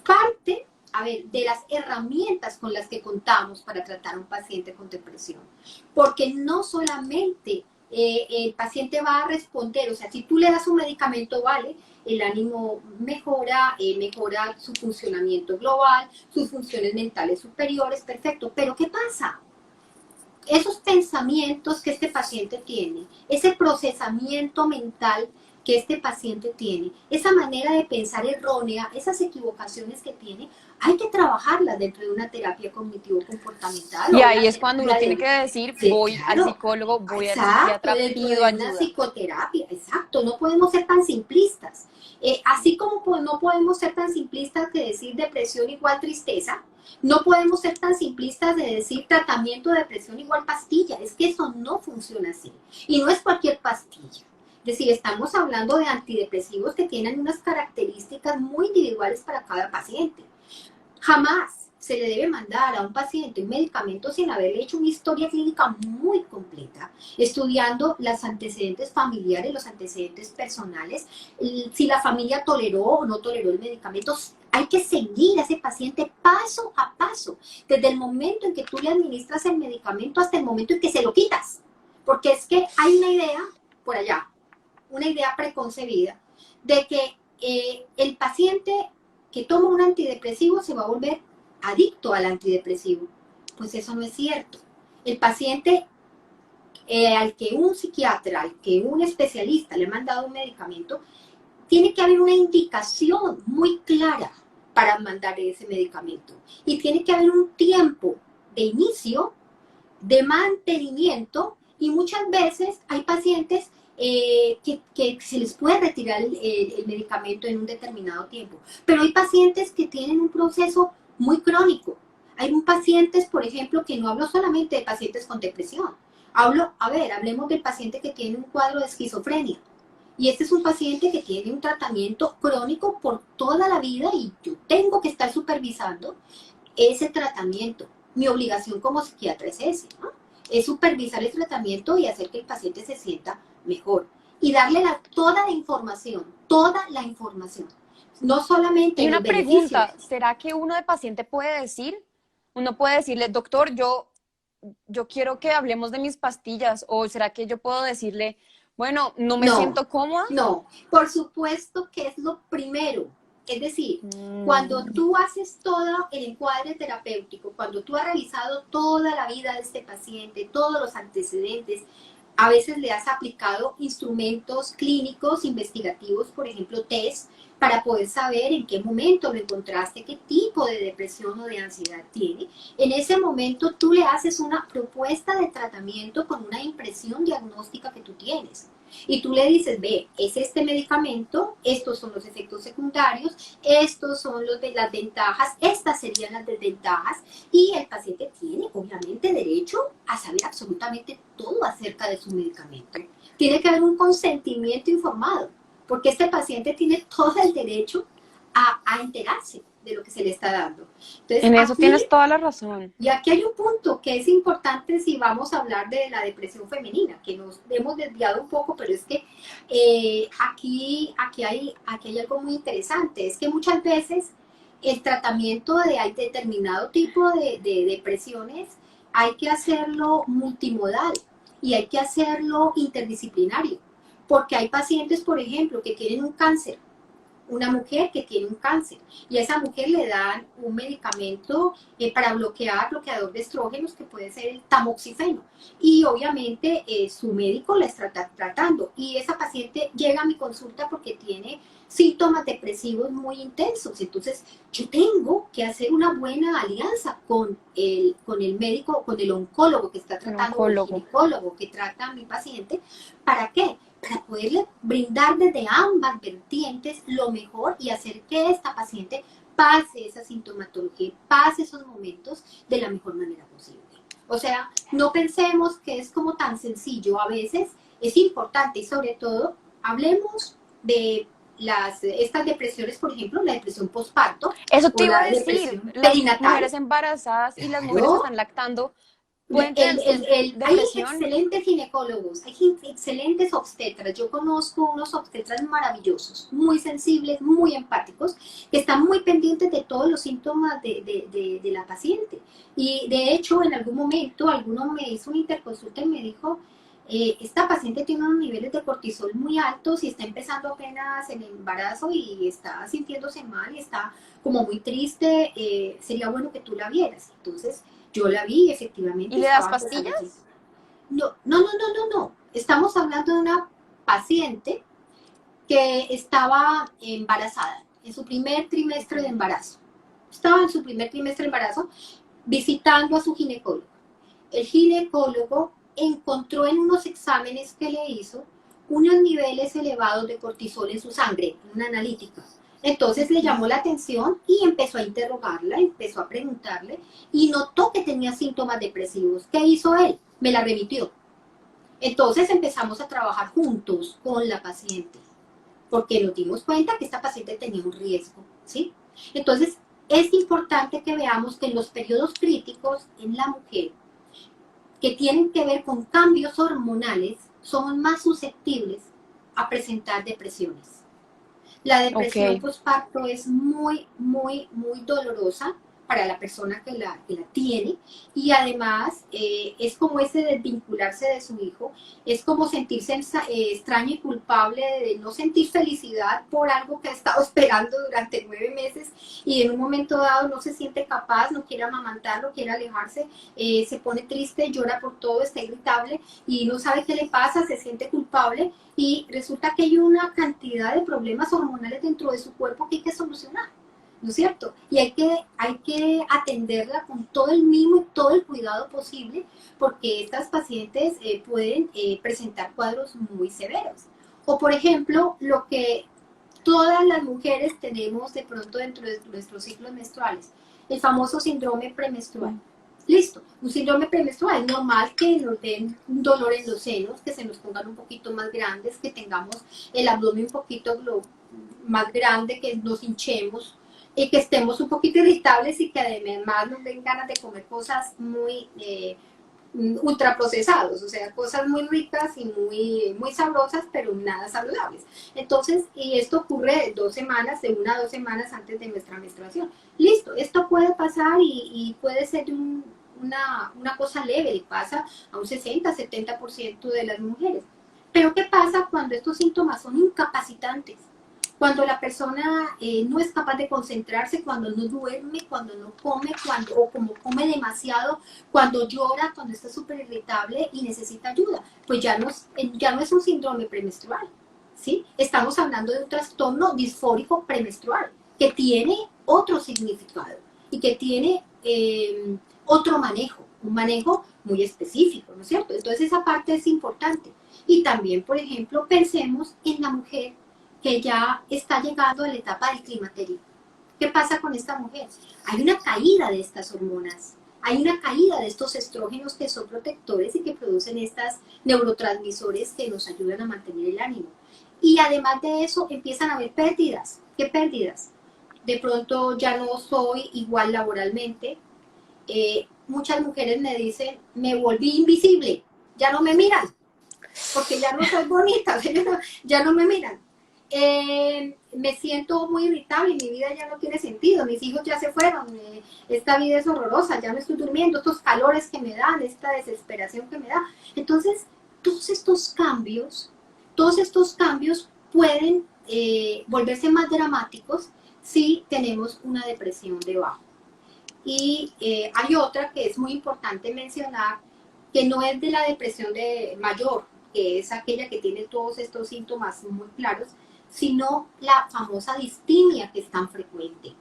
parte a ver, de las herramientas con las que contamos para tratar a un paciente con depresión. Porque no solamente el paciente va a responder, o sea, si tú le das un medicamento, vale, el ánimo mejora, mejora su funcionamiento global, sus funciones mentales superiores, perfecto. Pero ¿qué pasa? Esos pensamientos que este paciente tiene, ese procesamiento mental que este paciente tiene, esa manera de pensar errónea, esas equivocaciones que tiene, hay que trabajarlas dentro de una terapia cognitivo-comportamental. Y O ahí una es cuando uno terapia tiene que decir, sí, voy al claro, psicólogo, voy al exacto, psiquiatra, dentro pido de una ayuda. psicoterapia, exacto, no podemos ser tan simplistas. Así como no podemos ser tan simplistas que decir depresión igual tristeza, no podemos ser tan simplistas de decir tratamiento de depresión igual pastilla, es que eso no funciona así. Y no es cualquier pastilla. Es decir, estamos hablando de antidepresivos que tienen unas características muy individuales para cada paciente. Jamás se le debe mandar a un paciente un medicamento sin haberle hecho una historia clínica muy completa, estudiando los antecedentes familiares, los antecedentes personales, si la familia toleró o no toleró el medicamento. Hay que seguir a ese paciente paso a paso, desde el momento en que tú le administras el medicamento hasta el momento en que se lo quitas. Porque es que hay una idea por allá, una idea preconcebida, de que el paciente que toma un antidepresivo se va a volver adicto al antidepresivo. Pues eso no es cierto. El paciente al que un psiquiatra, al que un especialista le ha mandado un medicamento, tiene que haber una indicación muy clara para mandar ese medicamento. Y tiene que haber un tiempo de inicio, de mantenimiento, y muchas veces hay pacientes que se les puede retirar el medicamento en un determinado tiempo. Pero hay pacientes que tienen un proceso muy crónico. Hay pacientes, por ejemplo, que no hablo solamente de pacientes con depresión. Hablemos del paciente que tiene un cuadro de esquizofrenia. Y este es un paciente que tiene un tratamiento crónico por toda la vida y yo tengo que estar supervisando ese tratamiento. Mi obligación como psiquiatra es ese, ¿no? Es supervisar el tratamiento y hacer que el paciente se sienta mejor. Y darle toda la información, no Y solamente una los beneficios. pregunta, ¿será que uno de paciente puede decir, uno puede decirle, doctor, yo quiero que hablemos de mis pastillas, o será que yo puedo decirle, bueno, no me No, siento cómoda? no, por supuesto que es lo primero. Es decir, cuando tú haces todo el encuadre terapéutico, cuando tú has revisado toda la vida de este paciente, todos los antecedentes, a veces le has aplicado instrumentos clínicos, investigativos, por ejemplo, test, para poder saber en qué momento lo encontraste, qué tipo de depresión o de ansiedad tiene. En ese momento tú le haces una propuesta de tratamiento con una impresión diagnóstica que tú tienes. Y tú le dices, ve, es este medicamento, estos son los efectos secundarios, estos son las ventajas, estas serían las desventajas, y el paciente tiene obviamente derecho a saber absolutamente todo acerca de su medicamento. Tiene que haber un consentimiento informado, porque este paciente tiene todo el derecho a enterarse de lo que se le está dando. Entonces, En eso tienes toda la razón. y aquí hay un punto que es importante si vamos a hablar de la depresión femenina, que nos hemos desviado un poco, pero es que aquí hay algo muy interesante, es que muchas veces el tratamiento de determinado tipo de depresiones hay que hacerlo multimodal y hay que hacerlo interdisciplinario, porque hay pacientes, por ejemplo, que tienen un cáncer, una mujer que tiene un cáncer y a esa mujer le dan un medicamento para bloqueador de estrógenos que puede ser el tamoxifeno y obviamente su médico la está tratando y esa paciente llega a mi consulta porque tiene síntomas depresivos muy intensos. Entonces yo tengo que hacer una buena alianza con el médico, con el oncólogo que está tratando, o el ginecólogo que trata a mi paciente. ¿Para qué? Para poderle brindar desde ambas vertientes lo mejor y hacer que esta paciente pase esa sintomatología, pase esos momentos de la mejor manera posible. O sea, no pensemos que es como tan sencillo. A veces es importante y sobre todo hablemos de estas depresiones, por ejemplo, la depresión postparto. Eso te o iba la a decir, depresión las perinatal. mujeres embarazadas y las mujeres que están lactando, pueden tener Hay depresión. excelentes ginecólogos, hay excelentes obstetras. Yo conozco unos obstetras maravillosos, muy sensibles, muy empáticos, que están muy pendientes de todos los síntomas de la paciente. Y de hecho, en algún momento, alguno me hizo una interconsulta y me dijo, esta paciente tiene unos niveles de cortisol muy altos y está empezando apenas el embarazo y está sintiéndose mal y está como muy triste, sería bueno que tú la vieras. Entonces, yo la vi, efectivamente, ¿Y le das estaba empezando así. pastillas? No. Estamos hablando de una paciente que estaba embarazada, en su primer trimestre de embarazo. Estaba en su primer trimestre de embarazo visitando a su ginecólogo. El ginecólogo encontró en unos exámenes que le hizo unos niveles elevados de cortisol en su sangre, en una analítica. Entonces le llamó la atención y empezó a interrogarla, empezó a preguntarle y notó que tenía síntomas depresivos. ¿Qué hizo él? Me la remitió. Entonces empezamos a trabajar juntos con la paciente, porque nos dimos cuenta que esta paciente tenía un riesgo, ¿sí? Entonces es importante que veamos que en los periodos críticos en la mujer que tienen que ver con cambios hormonales somos más susceptibles a presentar depresiones. La Ok. depresión postparto es muy dolorosa para la persona que la tiene y además es como ese desvincularse de su hijo, es como sentirse extraño y culpable de no sentir felicidad por algo que ha estado esperando durante 9 meses y en un momento dado no se siente capaz, no quiere amamantarlo, quiere alejarse, se pone triste, llora por todo, está irritable y no sabe qué le pasa, se siente culpable y resulta que hay una cantidad de problemas hormonales dentro de su cuerpo que hay que solucionar, ¿no es cierto? Y hay que atenderla con todo el mimo y todo el cuidado posible porque estas pacientes pueden presentar cuadros muy severos. O por ejemplo, lo que todas las mujeres tenemos de pronto dentro de nuestros ciclos menstruales, el famoso síndrome premenstrual. Listo, un síndrome premenstrual es normal que nos den un dolor en los senos, que se nos pongan un poquito más grandes, que tengamos el abdomen un poquito más grande, que nos hinchemos, y que estemos un poquito irritables y que además nos den ganas de comer cosas muy ultraprocesados, o sea, cosas muy ricas y muy sabrosas, pero nada saludables. Entonces, y esto ocurre 2 semanas, de 1 a 2 semanas antes de nuestra menstruación. Listo, esto puede pasar y puede ser una cosa leve, y pasa a un 60-70% de las mujeres. Pero ¿qué pasa cuando estos síntomas son incapacitantes? Cuando la persona no es capaz de concentrarse, cuando no duerme, cuando no come, o como come demasiado, cuando llora, cuando está súper irritable y necesita ayuda, pues ya no es un síndrome premenstrual, ¿sí? Estamos hablando de un trastorno disfórico premenstrual que tiene otro significado y que tiene otro manejo, un manejo muy específico, ¿no es cierto? Entonces esa parte es importante. Y también, por ejemplo, pensemos en la mujer que ya está llegando a la etapa del climaterio. ¿Qué pasa con esta mujer? Hay una caída de estas hormonas, hay una caída de estos estrógenos que son protectores y que producen estas neurotransmisores que nos ayudan a mantener el ánimo. Y además de eso empiezan a haber pérdidas. ¿Qué pérdidas? De pronto ya no soy igual laboralmente. Muchas mujeres me dicen, me volví invisible, ya no me miran, porque ya no soy bonita, ya no me miran. Me siento muy irritable, mi vida ya no tiene sentido, mis hijos ya se fueron, esta vida es horrorosa, ya no estoy durmiendo, estos calores que me dan, esta desesperación que me da. Entonces, todos estos cambios pueden volverse más dramáticos si tenemos una depresión debajo. Y hay otra que es muy importante mencionar, que no es de la depresión de mayor, que es aquella que tiene todos estos síntomas muy claros, sino la famosa distimia que es tan frecuente,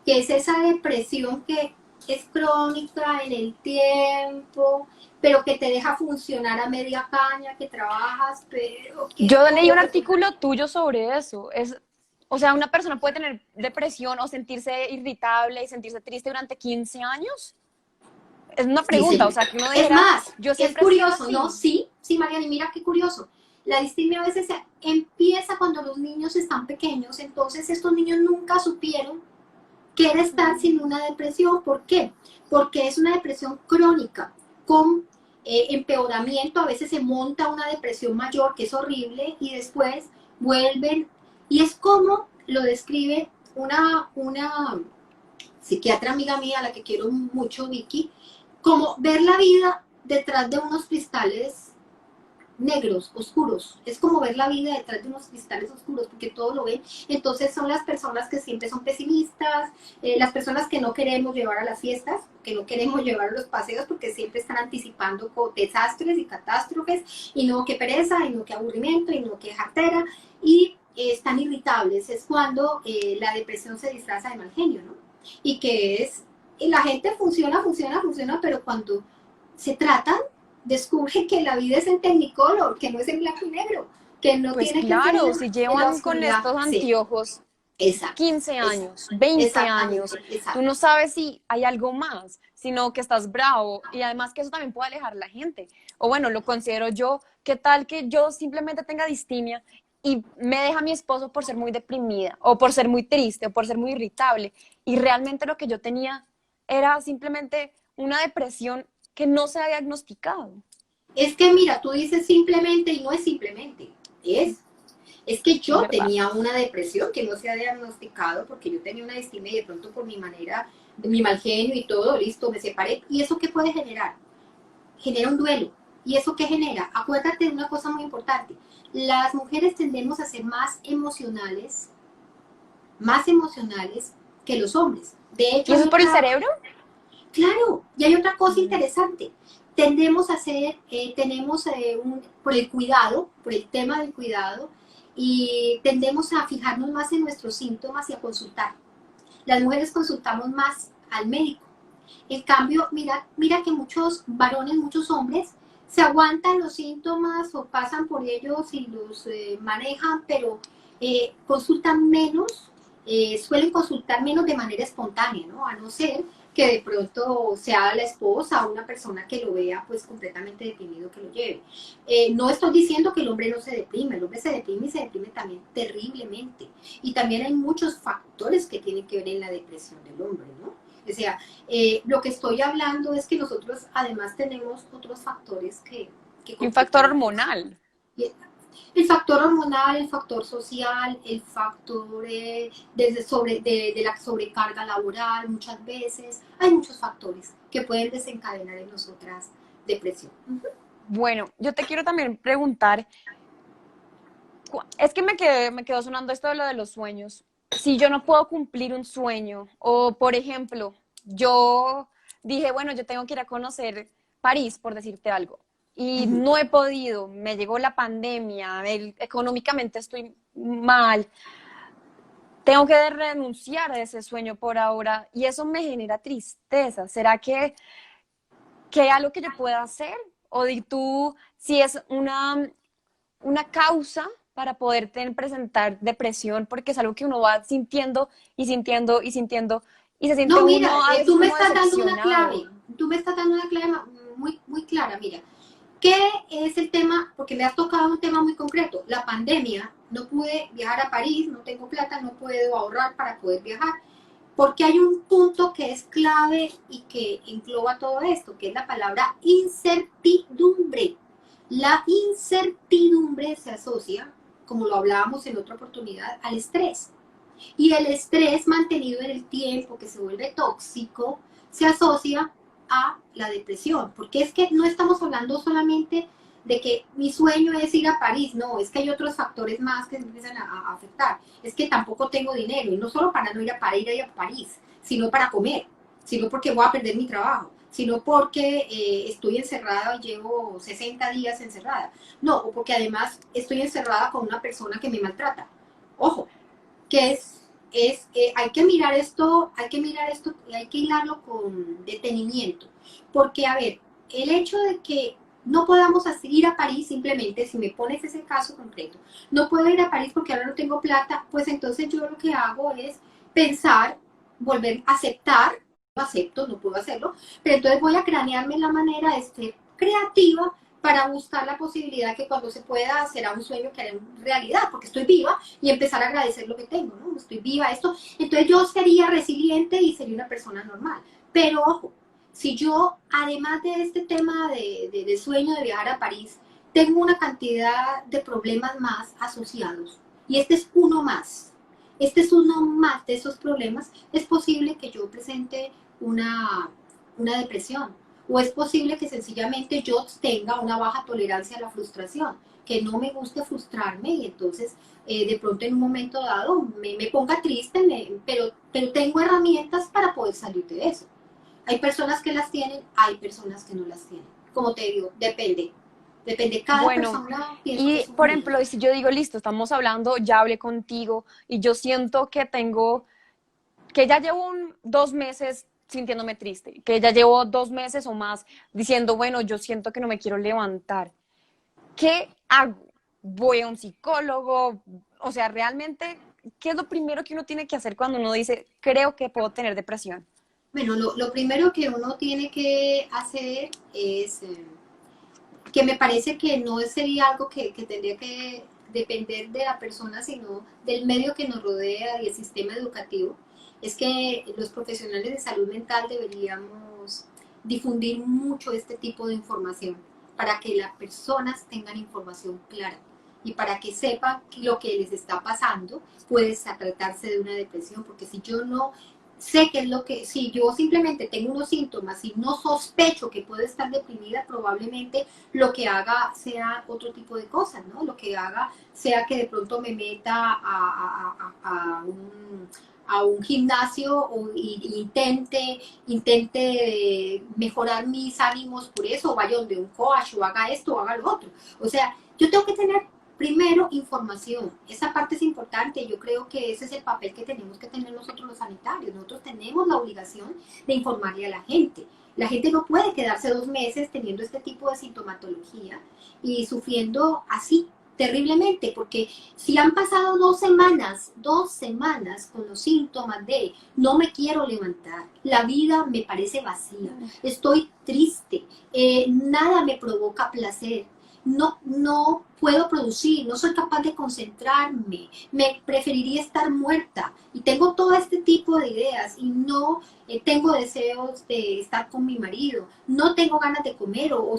que es esa depresión que es crónica en el tiempo, pero que te deja funcionar a media caña, que trabajas, pero que Yo leí todo un te... artículo tuyo sobre eso. O sea, una persona puede tener depresión o sentirse irritable y sentirse triste durante 15 años. Es una Sí, pregunta, o señor. sea, que uno Es dijera, más, yo es siempre he sido curioso, ¿no? así. Sí, Mariana, y mira qué curioso. La distimia a veces empieza cuando los niños están pequeños, entonces estos niños nunca supieron qué era estar sin una depresión. ¿Por qué? Porque es una depresión crónica. con empeoramiento, a veces se monta una depresión mayor que es horrible y después vuelven, y es como lo describe una psiquiatra amiga mía, a la que quiero mucho, Vicky, como ver la vida detrás de unos cristales negros, oscuros. Es como ver la vida detrás de unos cristales oscuros, porque todo lo ven. Entonces son las personas que siempre son pesimistas, las personas que no queremos llevar a las fiestas, que no queremos llevar a los paseos, porque siempre están anticipando desastres y catástrofes, y no que pereza, y no que aburrimiento, y no que jartera, y están irritables. Es cuando la depresión se disfraza de mal genio, ¿no? Y que es, y la gente funciona, pero cuando se tratan descubre que la vida es en Technicolor, que no es en blanco y negro, que no Pues tiene que ser claro, si en la llevan con oscuridad. estos Sí, anteojos exacto, 15 exacto, años, 20 exactamente, años, tú exacto. no sabes si hay algo más, sino que estás bravo y además que eso también puede alejar a la gente. O bueno, lo considero yo, ¿qué tal que yo simplemente tenga distimia y me deja mi esposo por ser muy deprimida o por ser muy triste o por ser muy irritable? Y realmente lo que yo tenía era simplemente una depresión que no se ha diagnosticado. Es que mira, tú dices simplemente y no es simplemente, es que Es yo verdad. tenía una depresión que no se ha diagnosticado porque yo tenía una distimia y de pronto por mi manera, mi mal genio y todo, listo, me separé. ¿Y eso qué puede generar? Genera un duelo. ¿Y eso qué genera? Acuérdate de una cosa muy importante. Las mujeres tendemos a ser más emocionales que los hombres. De hecho, ¿Y eso hay es por el otra, cerebro? claro, y hay otra cosa Mm. interesante. Tendemos a ser, tenemos por el cuidado, por el tema del cuidado, y tendemos a fijarnos más en nuestros síntomas y a consultar. Las mujeres consultamos más al médico. En cambio, mira que muchos varones, muchos hombres, se aguantan los síntomas o pasan por ellos y los manejan, pero consultan menos, suelen consultar menos de manera espontánea, ¿no? A no ser que de pronto sea la esposa o una persona que lo vea pues completamente deprimido que lo lleve. No estoy diciendo que el hombre no se deprime, el hombre se deprime y se deprime también terriblemente. Y también hay muchos factores que tienen que ver en la depresión del hombre, ¿no? O sea, lo que estoy hablando es que nosotros además tenemos otros factores que Y un factor complican la depresión. hormonal. El factor hormonal, el factor social, el factor de la sobrecarga laboral, muchas veces. Hay muchos factores que pueden desencadenar en nosotras depresión. Bueno, yo te quiero también preguntar, es que me quedó sonando esto de lo de los sueños. Si yo no puedo cumplir un sueño, o por ejemplo, yo dije, bueno, yo tengo que ir a conocer París, por decirte algo, y no he podido, me llegó la pandemia, económicamente estoy mal, tengo que renunciar a ese sueño por ahora y eso me genera tristeza. ¿Será que hay algo que yo pueda hacer? O di tú, si es una causa para poder presentar depresión, porque es algo que uno va sintiendo y sintiendo y sintiendo y se siente No, mira, uno a veces tú me como estás dando una decepcionado. clave, tú me estás dando una clave muy, muy clara, mira. ¿Qué es el tema? Porque me has tocado un tema muy concreto. La pandemia, no pude viajar a París, no tengo plata, no puedo ahorrar para poder viajar. Porque hay un punto que es clave y que engloba todo esto, que es la palabra incertidumbre. La incertidumbre se asocia, como lo hablábamos en otra oportunidad, al estrés. Y el estrés mantenido en el tiempo, que se vuelve tóxico, se asocia a la depresión. Porque es que no estamos hablando solamente de que mi sueño es ir a París, no, es que hay otros factores más que se empiezan a afectar. Es que tampoco tengo dinero, y no solo para no ir a París, sino para comer, sino porque voy a perder mi trabajo, sino porque estoy encerrada y llevo 60 días encerrada. No, o porque además estoy encerrada con una persona que me maltrata. Ojo, que hay que mirar esto y hay que hilarlo con detenimiento. Porque, a ver, el hecho de que no podamos ir a París simplemente, si me pones ese caso concreto, no puedo ir a París porque ahora no tengo plata, pues entonces yo lo que hago es pensar, volver a aceptar, lo acepto, no puedo hacerlo, pero entonces voy a cranearme la manera de ser creativa para buscar la posibilidad que cuando se pueda será un sueño que haré realidad, porque estoy viva y empezar a agradecer lo que tengo, ¿no? Estoy viva, esto. Entonces yo sería resiliente y sería una persona normal. Pero ojo, si yo, además de este tema de sueño de viajar a París, tengo una cantidad de problemas más asociados, y este es uno más de esos problemas, es posible que yo presente una depresión, o es posible que sencillamente yo tenga una baja tolerancia a la frustración, que no me guste frustrarme y entonces de pronto en un momento dado me ponga triste, pero tengo herramientas para poder salir de eso. Hay personas que las tienen, hay personas que no las tienen. Como te digo, depende. Depende, cada Bueno, persona pienso que y es un por mundo. ejemplo, si yo digo, listo, estamos hablando, ya hablé contigo y yo siento que tengo, que ya llevo 2 meses sintiéndome triste, que ya llevo 2 meses o más diciendo, bueno, yo siento que no me quiero levantar. ¿Qué hago? ¿Voy a un psicólogo? O sea, realmente, ¿qué es lo primero que uno tiene que hacer cuando uno dice, creo que puedo tener depresión? Bueno, lo primero que uno tiene que hacer es, que me parece que no sería algo que tendría que depender de la persona, sino del medio que nos rodea y el sistema educativo, es que los profesionales de salud mental deberíamos difundir mucho este tipo de información para que las personas tengan información clara y para que sepan lo que les está pasando, puede tratarse de una depresión, porque si yo no sé qué es lo que, si yo simplemente tengo unos síntomas y no sospecho que puedo estar deprimida, probablemente lo que haga sea otro tipo de cosas, ¿no? Lo que haga sea que de pronto me meta a un gimnasio intente mejorar mis ánimos por eso, o vaya donde un coach, o haga esto, o haga lo otro. O sea, yo tengo que tener primero información. Esa parte es importante. Yo creo que ese es el papel que tenemos que tener nosotros los sanitarios. Nosotros tenemos la obligación de informarle a la gente. La gente no puede quedarse 2 meses teniendo este tipo de sintomatología y sufriendo así terriblemente, porque si han pasado 2 semanas con los síntomas de no me quiero levantar, la vida me parece vacía, estoy triste, nada me provoca placer, no puedo producir, no soy capaz de concentrarme, me preferiría estar muerta y tengo todo este tipo de ideas y no tengo deseos de estar con mi marido, no tengo ganas de comer o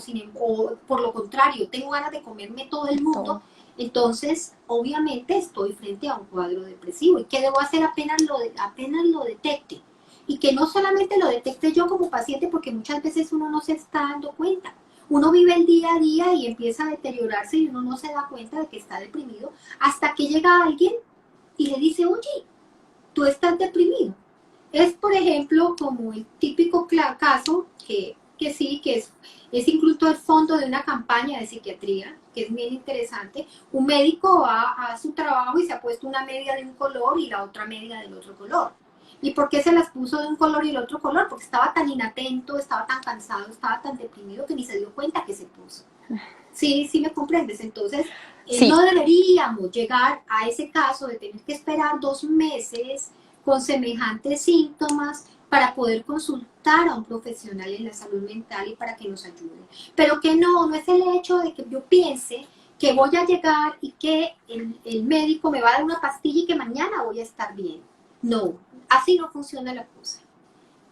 por lo contrario, tengo ganas de comerme todo el mundo, Todo. entonces obviamente estoy frente a un cuadro depresivo. ¿Y qué debo hacer apenas lo detecte? Y que no solamente lo detecte yo como paciente, porque muchas veces uno no se está dando cuenta. Uno vive el día a día y empieza a deteriorarse y uno no se da cuenta de que está deprimido hasta que llega alguien y le dice, oye, tú estás deprimido. Es, por ejemplo, como el típico caso que sí, es incluso el fondo de una campaña de psiquiatría, que es bien interesante. Un médico va a su trabajo y se ha puesto una media de un color y la otra media del otro color. ¿Y por qué se las puso de un color y el otro color? Porque estaba tan inatento, estaba tan cansado, estaba tan deprimido que ni se dio cuenta que se puso. Sí, sí me comprendes. Entonces, no Sí, deberíamos llegar a ese caso de tener que esperar 2 meses con semejantes síntomas para poder consultar a un profesional en la salud mental y para que nos ayude. Pero que no es el hecho de que yo piense que voy a llegar y que el médico me va a dar una pastilla y que mañana voy a estar bien. No, así no funciona la cosa.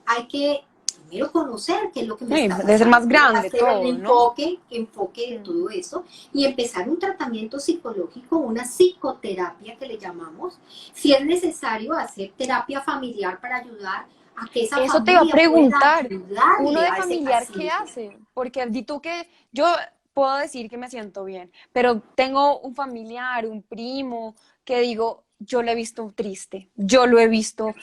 Hay que primero conocer qué es lo que me sí, está debe ser más pasando, grande hacer el todo, ¿no? enfoque de todo eso y empezar un tratamiento psicológico, una psicoterapia que le llamamos, si es necesario hacer terapia familiar para ayudar a que esa Eso te iba a familia pueda preguntar, uno ayudarle de a ese familiar, ¿qué paciente. hace? Porque di tú que yo puedo decir que me siento bien, pero tengo un familiar, un primo, que digo, yo lo he visto triste, yo lo he visto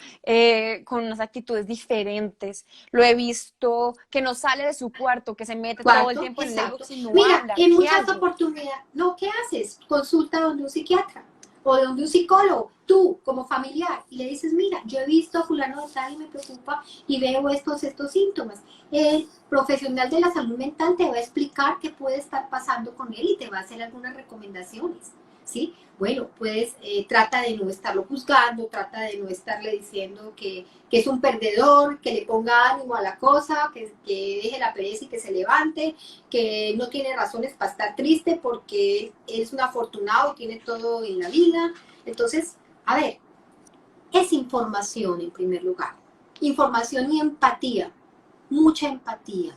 con unas actitudes diferentes, lo he visto que no sale de su cuarto, que se mete todo el Cuarto, tiempo en el exacto. Xbox y no Mira, habla, en ¿qué muchas hago? oportunidades, no, ¿qué haces? Consulta donde un psiquiatra o donde un psicólogo, tú como familiar, y le dices, mira, yo he visto a fulano de tal y me preocupa y veo estos síntomas. El profesional de la salud mental te va a explicar qué puede estar pasando con él y te va a hacer algunas recomendaciones, ¿sí? Bueno, pues trata de no estarlo juzgando, trata de no estarle diciendo que es un perdedor, que le ponga ánimo a la cosa, que deje la pereza y que se levante, que no tiene razones para estar triste porque es un afortunado y tiene todo en la vida. Entonces, a ver, es información en primer lugar, información y empatía. mucha empatía.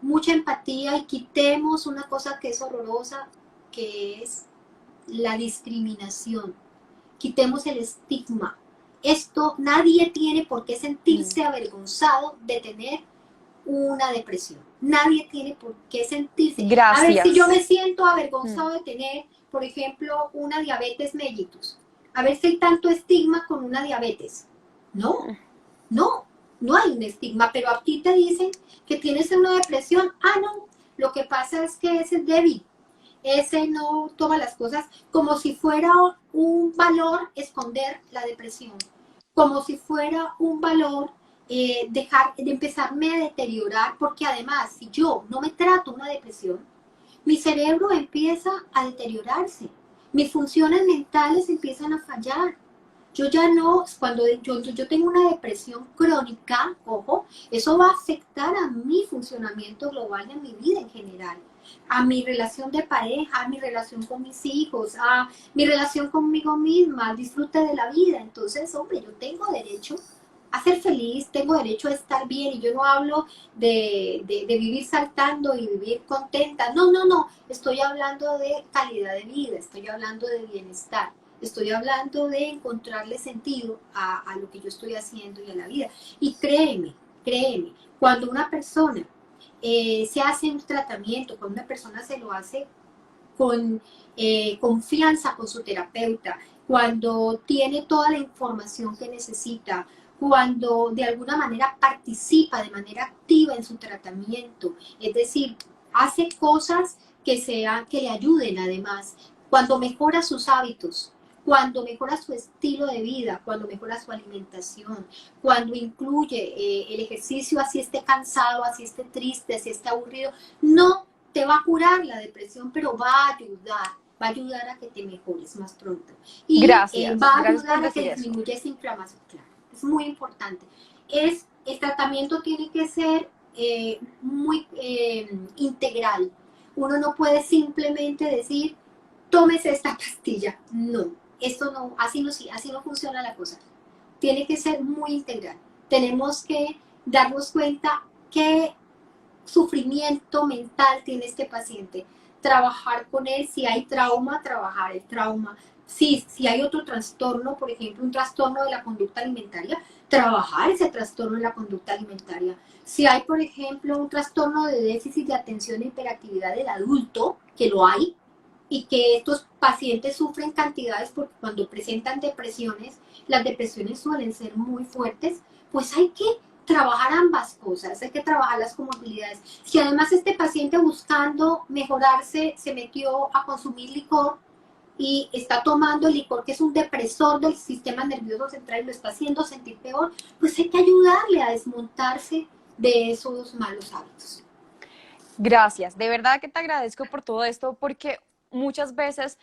Mucha empatía y quitemos una cosa que es horrorosa, que es la discriminación. Quitemos el estigma. Esto, nadie tiene por qué sentirse avergonzado de tener una depresión. Nadie tiene por qué sentirse. A ver, si yo Gracias. me siento avergonzado de tener, por ejemplo, una diabetes mellitus. A ver si hay tanto estigma con una diabetes. No, no, no hay un estigma, pero a ti te dicen que tienes una depresión. Ah, no, lo que pasa es que ese es débil. Ese no toma las cosas como si fuera un valor esconder la depresión, como si fuera un valor dejar de empezarme a deteriorar, porque además, si yo no me trato una depresión, mi cerebro empieza a deteriorarse, mis funciones mentales empiezan a fallar. Yo ya no, cuando yo tengo una depresión crónica, ojo, eso va a afectar a mi funcionamiento global y a mi vida en general, a mi relación de pareja, a mi relación con mis hijos, a mi relación conmigo misma, al disfrute de la vida. Entonces, hombre, yo tengo derecho a ser feliz, tengo derecho a estar bien, y yo no hablo de vivir saltando y vivir contenta. No, no, no, estoy hablando de calidad de vida, estoy hablando de bienestar. Estoy hablando de encontrarle sentido a lo que yo estoy haciendo y a la vida. Y créeme, créeme, cuando una persona se hace un tratamiento, cuando una persona se lo hace con confianza con su terapeuta, cuando tiene toda la información que necesita, cuando de alguna manera participa de manera activa en su tratamiento, es decir, hace cosas que le ayuden además, cuando mejora sus hábitos, cuando mejora su estilo de vida, cuando mejora su alimentación, cuando incluye el ejercicio, así esté cansado, así esté triste, así esté aburrido, no te va a curar la depresión, pero va a ayudar a que te mejores más pronto. Y Gracias. va a Gracias por ayudar a decir que eso. disminuya esa inflamación. Claro, es muy importante. El tratamiento tiene que ser muy integral. Uno no puede simplemente decir, tómese esta pastilla. No, esto no, así no funciona la cosa. Tiene que ser muy integral. Tenemos que darnos cuenta que sufrimiento mental tiene este paciente, trabajar con él, si hay trauma, trabajar el trauma, si hay otro trastorno, por ejemplo, un trastorno de la conducta alimentaria, trabajar ese trastorno de la conducta alimentaria. Si hay, por ejemplo, un trastorno de déficit de atención e hiperactividad del adulto, que lo hay, y que estos pacientes sufren cantidades porque cuando presentan depresiones, las depresiones suelen ser muy fuertes, pues hay que trabajar ambas cosas, hay que trabajar las comorbilidades. Si además este paciente buscando mejorarse se metió a consumir licor y está tomando el licor, que es un depresor del sistema nervioso central y lo está haciendo sentir peor, pues hay que ayudarle a desmontarse de esos malos hábitos. Gracias. De verdad que te agradezco por todo esto porque muchas veces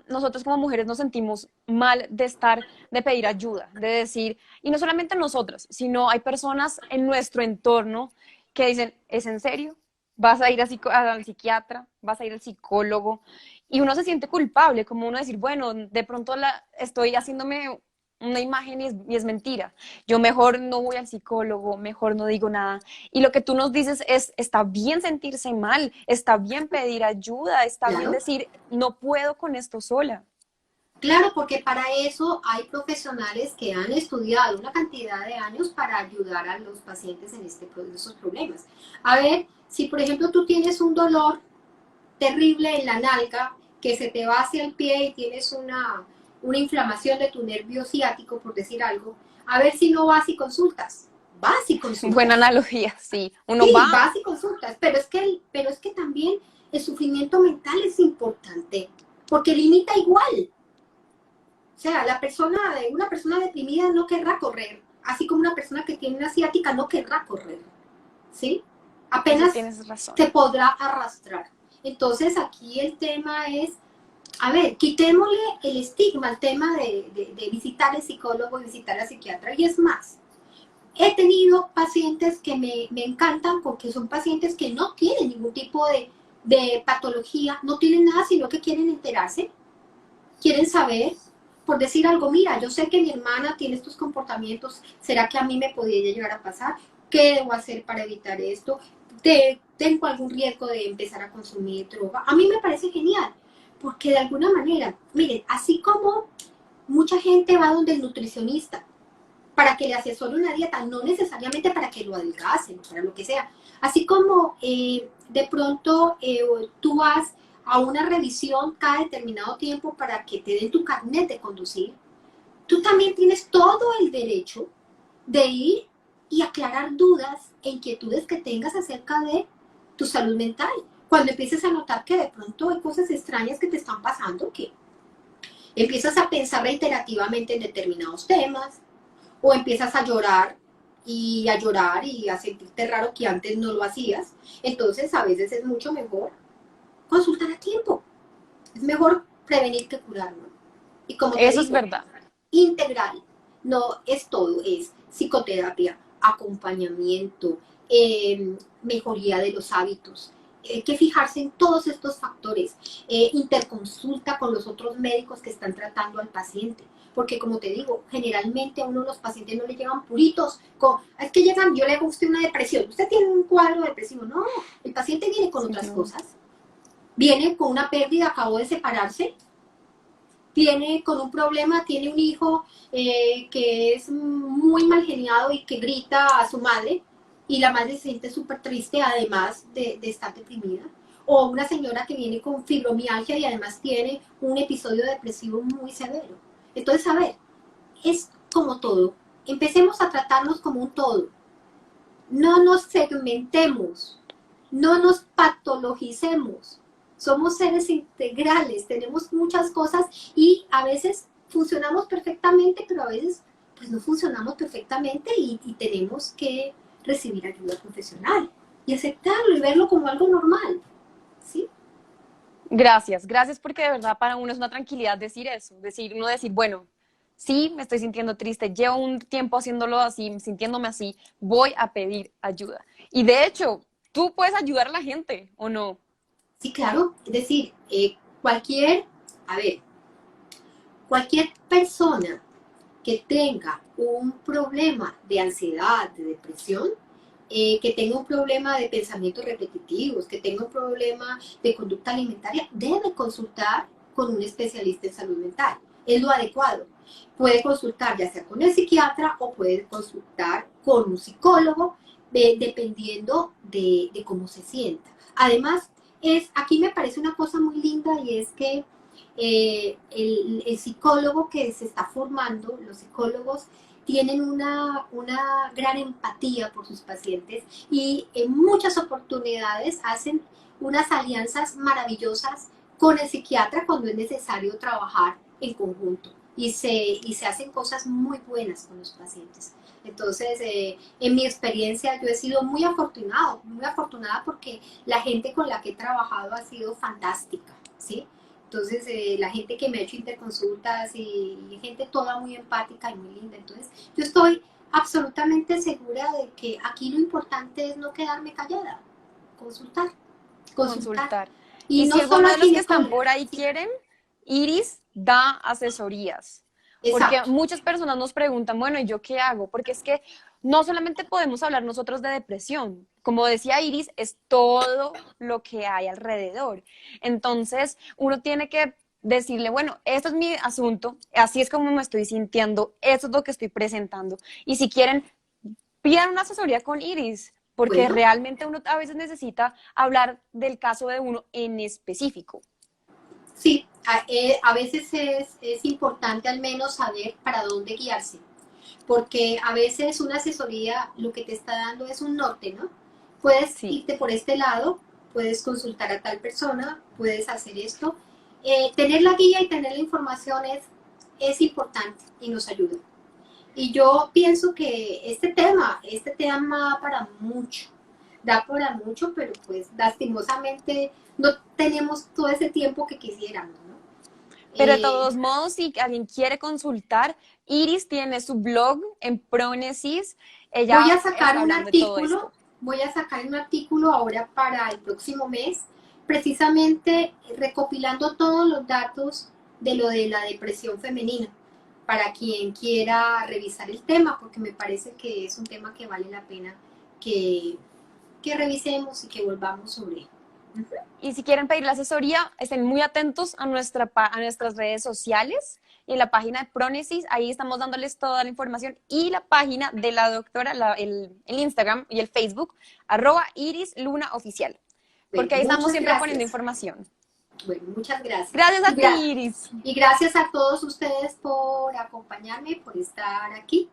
nosotros como mujeres nos sentimos mal de pedir ayuda, de decir, y no solamente nosotras, sino hay personas en nuestro entorno que dicen, ¿es en serio? ¿Vas a ir al psiquiatra? ¿Vas a ir al psicólogo? Y uno se siente culpable, como uno decir, bueno, de pronto estoy haciéndome una imagen y es mentira. Yo mejor no voy al psicólogo, mejor no digo nada. Y lo que tú nos dices es, está bien sentirse mal, está bien pedir ayuda, está bien Claro. decir, no puedo con esto sola. Claro, porque para eso hay profesionales que han estudiado una cantidad de años para ayudar a los pacientes en esos problemas. A ver, si por ejemplo tú tienes un dolor terrible en la nalga, que se te va hacia el pie y tienes una inflamación de tu nervio ciático, por decir algo, a ver si no vas y consultas. Vas y Buena consultas. analogía, sí. Uno Sí, va, vas y consultas, pero es que también el sufrimiento mental es importante, porque limita igual. O sea, una persona deprimida no querrá correr, así como una persona que tiene una ciática no querrá correr, ¿sí? eso Apenas tienes razón. te podrá arrastrar. Entonces aquí el tema es, a ver, quitémosle el estigma al tema de visitar al psicólogo y visitar al psiquiatra. Y es más, he tenido pacientes que me encantan porque son pacientes que no tienen ningún tipo de patología, no tienen nada, sino que quieren enterarse, quieren saber, por decir algo, mira, yo sé que mi hermana tiene estos comportamientos, ¿será que a mí me podría llegar a pasar? ¿Qué debo hacer para evitar esto? ¿Tengo algún riesgo de empezar a consumir droga? A mí me parece genial, porque de alguna manera, miren, así como mucha gente va donde el nutricionista para que le asesore una dieta, no necesariamente para que lo adelgacen, para lo que sea. Así como de pronto tú vas a una revisión cada determinado tiempo para que te den tu carnet de conducir, tú también tienes todo el derecho de ir y aclarar dudas e inquietudes que tengas acerca de tu salud mental. Cuando empieces a notar que de pronto hay cosas extrañas que te están pasando, que empiezas a pensar reiterativamente en determinados temas, o empiezas a llorar y a sentirte raro que antes no lo hacías, entonces a veces es mucho mejor consultar a tiempo. Es mejor prevenir que curar, ¿no? Y como te Eso es digo, verdad. integral, no es todo, es psicoterapia, acompañamiento, mejoría de los hábitos. Hay que fijarse en todos estos factores, interconsulta con los otros médicos que están tratando al paciente, porque como te digo, generalmente a uno los pacientes no le llegan puritos, es que llegan, yo le hago a usted una depresión, usted tiene un cuadro depresivo, no, el paciente viene con Sí, otras no. cosas, viene con una pérdida, acabó de separarse, tiene con un problema, tiene un hijo que es muy mal geniado y que grita a su madre y la madre se siente súper triste además de estar deprimida. O una señora que viene con fibromialgia y además tiene un episodio depresivo muy severo. Entonces, a ver, es como todo. Empecemos a tratarnos como un todo. No nos segmentemos, no nos patologicemos. Somos seres integrales, tenemos muchas cosas y a veces funcionamos perfectamente, pero a veces pues no funcionamos perfectamente y tenemos que recibir ayuda profesional y aceptarlo y verlo como algo normal, ¿sí? Gracias, gracias porque de verdad para uno es una tranquilidad decir eso, decir, uno decir, bueno, sí, me estoy sintiendo triste, llevo un tiempo haciéndolo así, sintiéndome así, voy a pedir ayuda. Y de hecho, tú puedes ayudar a la gente, ¿o no? Sí, claro, es decir, a ver, cualquier persona que tenga un problema de ansiedad, de depresión, que tenga un problema de pensamientos repetitivos, que tenga un problema de conducta alimentaria, debe consultar con un especialista en salud mental. Es lo adecuado. Puede consultar ya sea con el psiquiatra o puede consultar con un psicólogo, dependiendo de cómo se sienta. Además, aquí me parece una cosa muy linda y es que el psicólogo que se está formando, los psicólogos tienen una gran empatía por sus pacientes y en muchas oportunidades hacen unas alianzas maravillosas con el psiquiatra cuando es necesario trabajar en conjunto y se hacen cosas muy buenas con los pacientes. Entonces, en mi experiencia, yo he sido muy afortunada porque la gente con la que he trabajado ha sido fantástica, ¿sí? Entonces, la gente que me ha hecho interconsultas y gente toda muy empática y muy linda. Entonces, yo estoy absolutamente segura de que aquí lo importante es no quedarme callada, consultar, consultar. Consultar. Y Y si no solo alguno de a los que están ginecólogos, por ahí sí, quieren, Iris da asesorías. Porque exacto, muchas personas nos preguntan, bueno, ¿y yo qué hago? Porque es que no solamente podemos hablar nosotros de depresión, como decía Iris, es todo lo que hay alrededor. Entonces, uno tiene que decirle, bueno, esto es mi asunto, así es como me estoy sintiendo, esto es lo que estoy presentando. Y si quieren, pidan una asesoría con Iris, porque bueno, realmente uno a veces necesita hablar del caso de uno en específico. sí, a veces es importante al menos saber para dónde guiarse, porque a veces una asesoría lo que te está dando es un norte, ¿no? Puedes Sí, irte por este lado, puedes consultar a tal persona, puedes hacer esto. Tener la guía y tener la información es importante y nos ayuda. Y yo pienso que este tema para mucho, da para mucho, pero pues lastimosamente no tenemos todo ese tiempo que quisiéramos, ¿no? pero de Eh, todos modos, si alguien quiere consultar, Iris tiene su blog en Pronesis, voy ella a sacar está un hablando de todo artículo, esto. voy a sacar un artículo ahora para el próximo mes, precisamente recopilando todos los datos de lo de la depresión femenina, para quien quiera revisar el tema, porque me parece que es un tema que vale la pena que, que revisemos y que volvamos sobre él. Y si quieren pedir la asesoría, estén muy atentos a nuestras redes sociales y en la página de Pronesis, ahí estamos dándoles toda la información y la página de la doctora, el Instagram y el Facebook, @IrisLunaOficial, porque ahí Bueno, estamos muchas siempre poniendo gracias. información. Bueno, muchas gracias. Gracias a ti, Iris. Y gracias a todos ustedes por acompañarme, por estar aquí.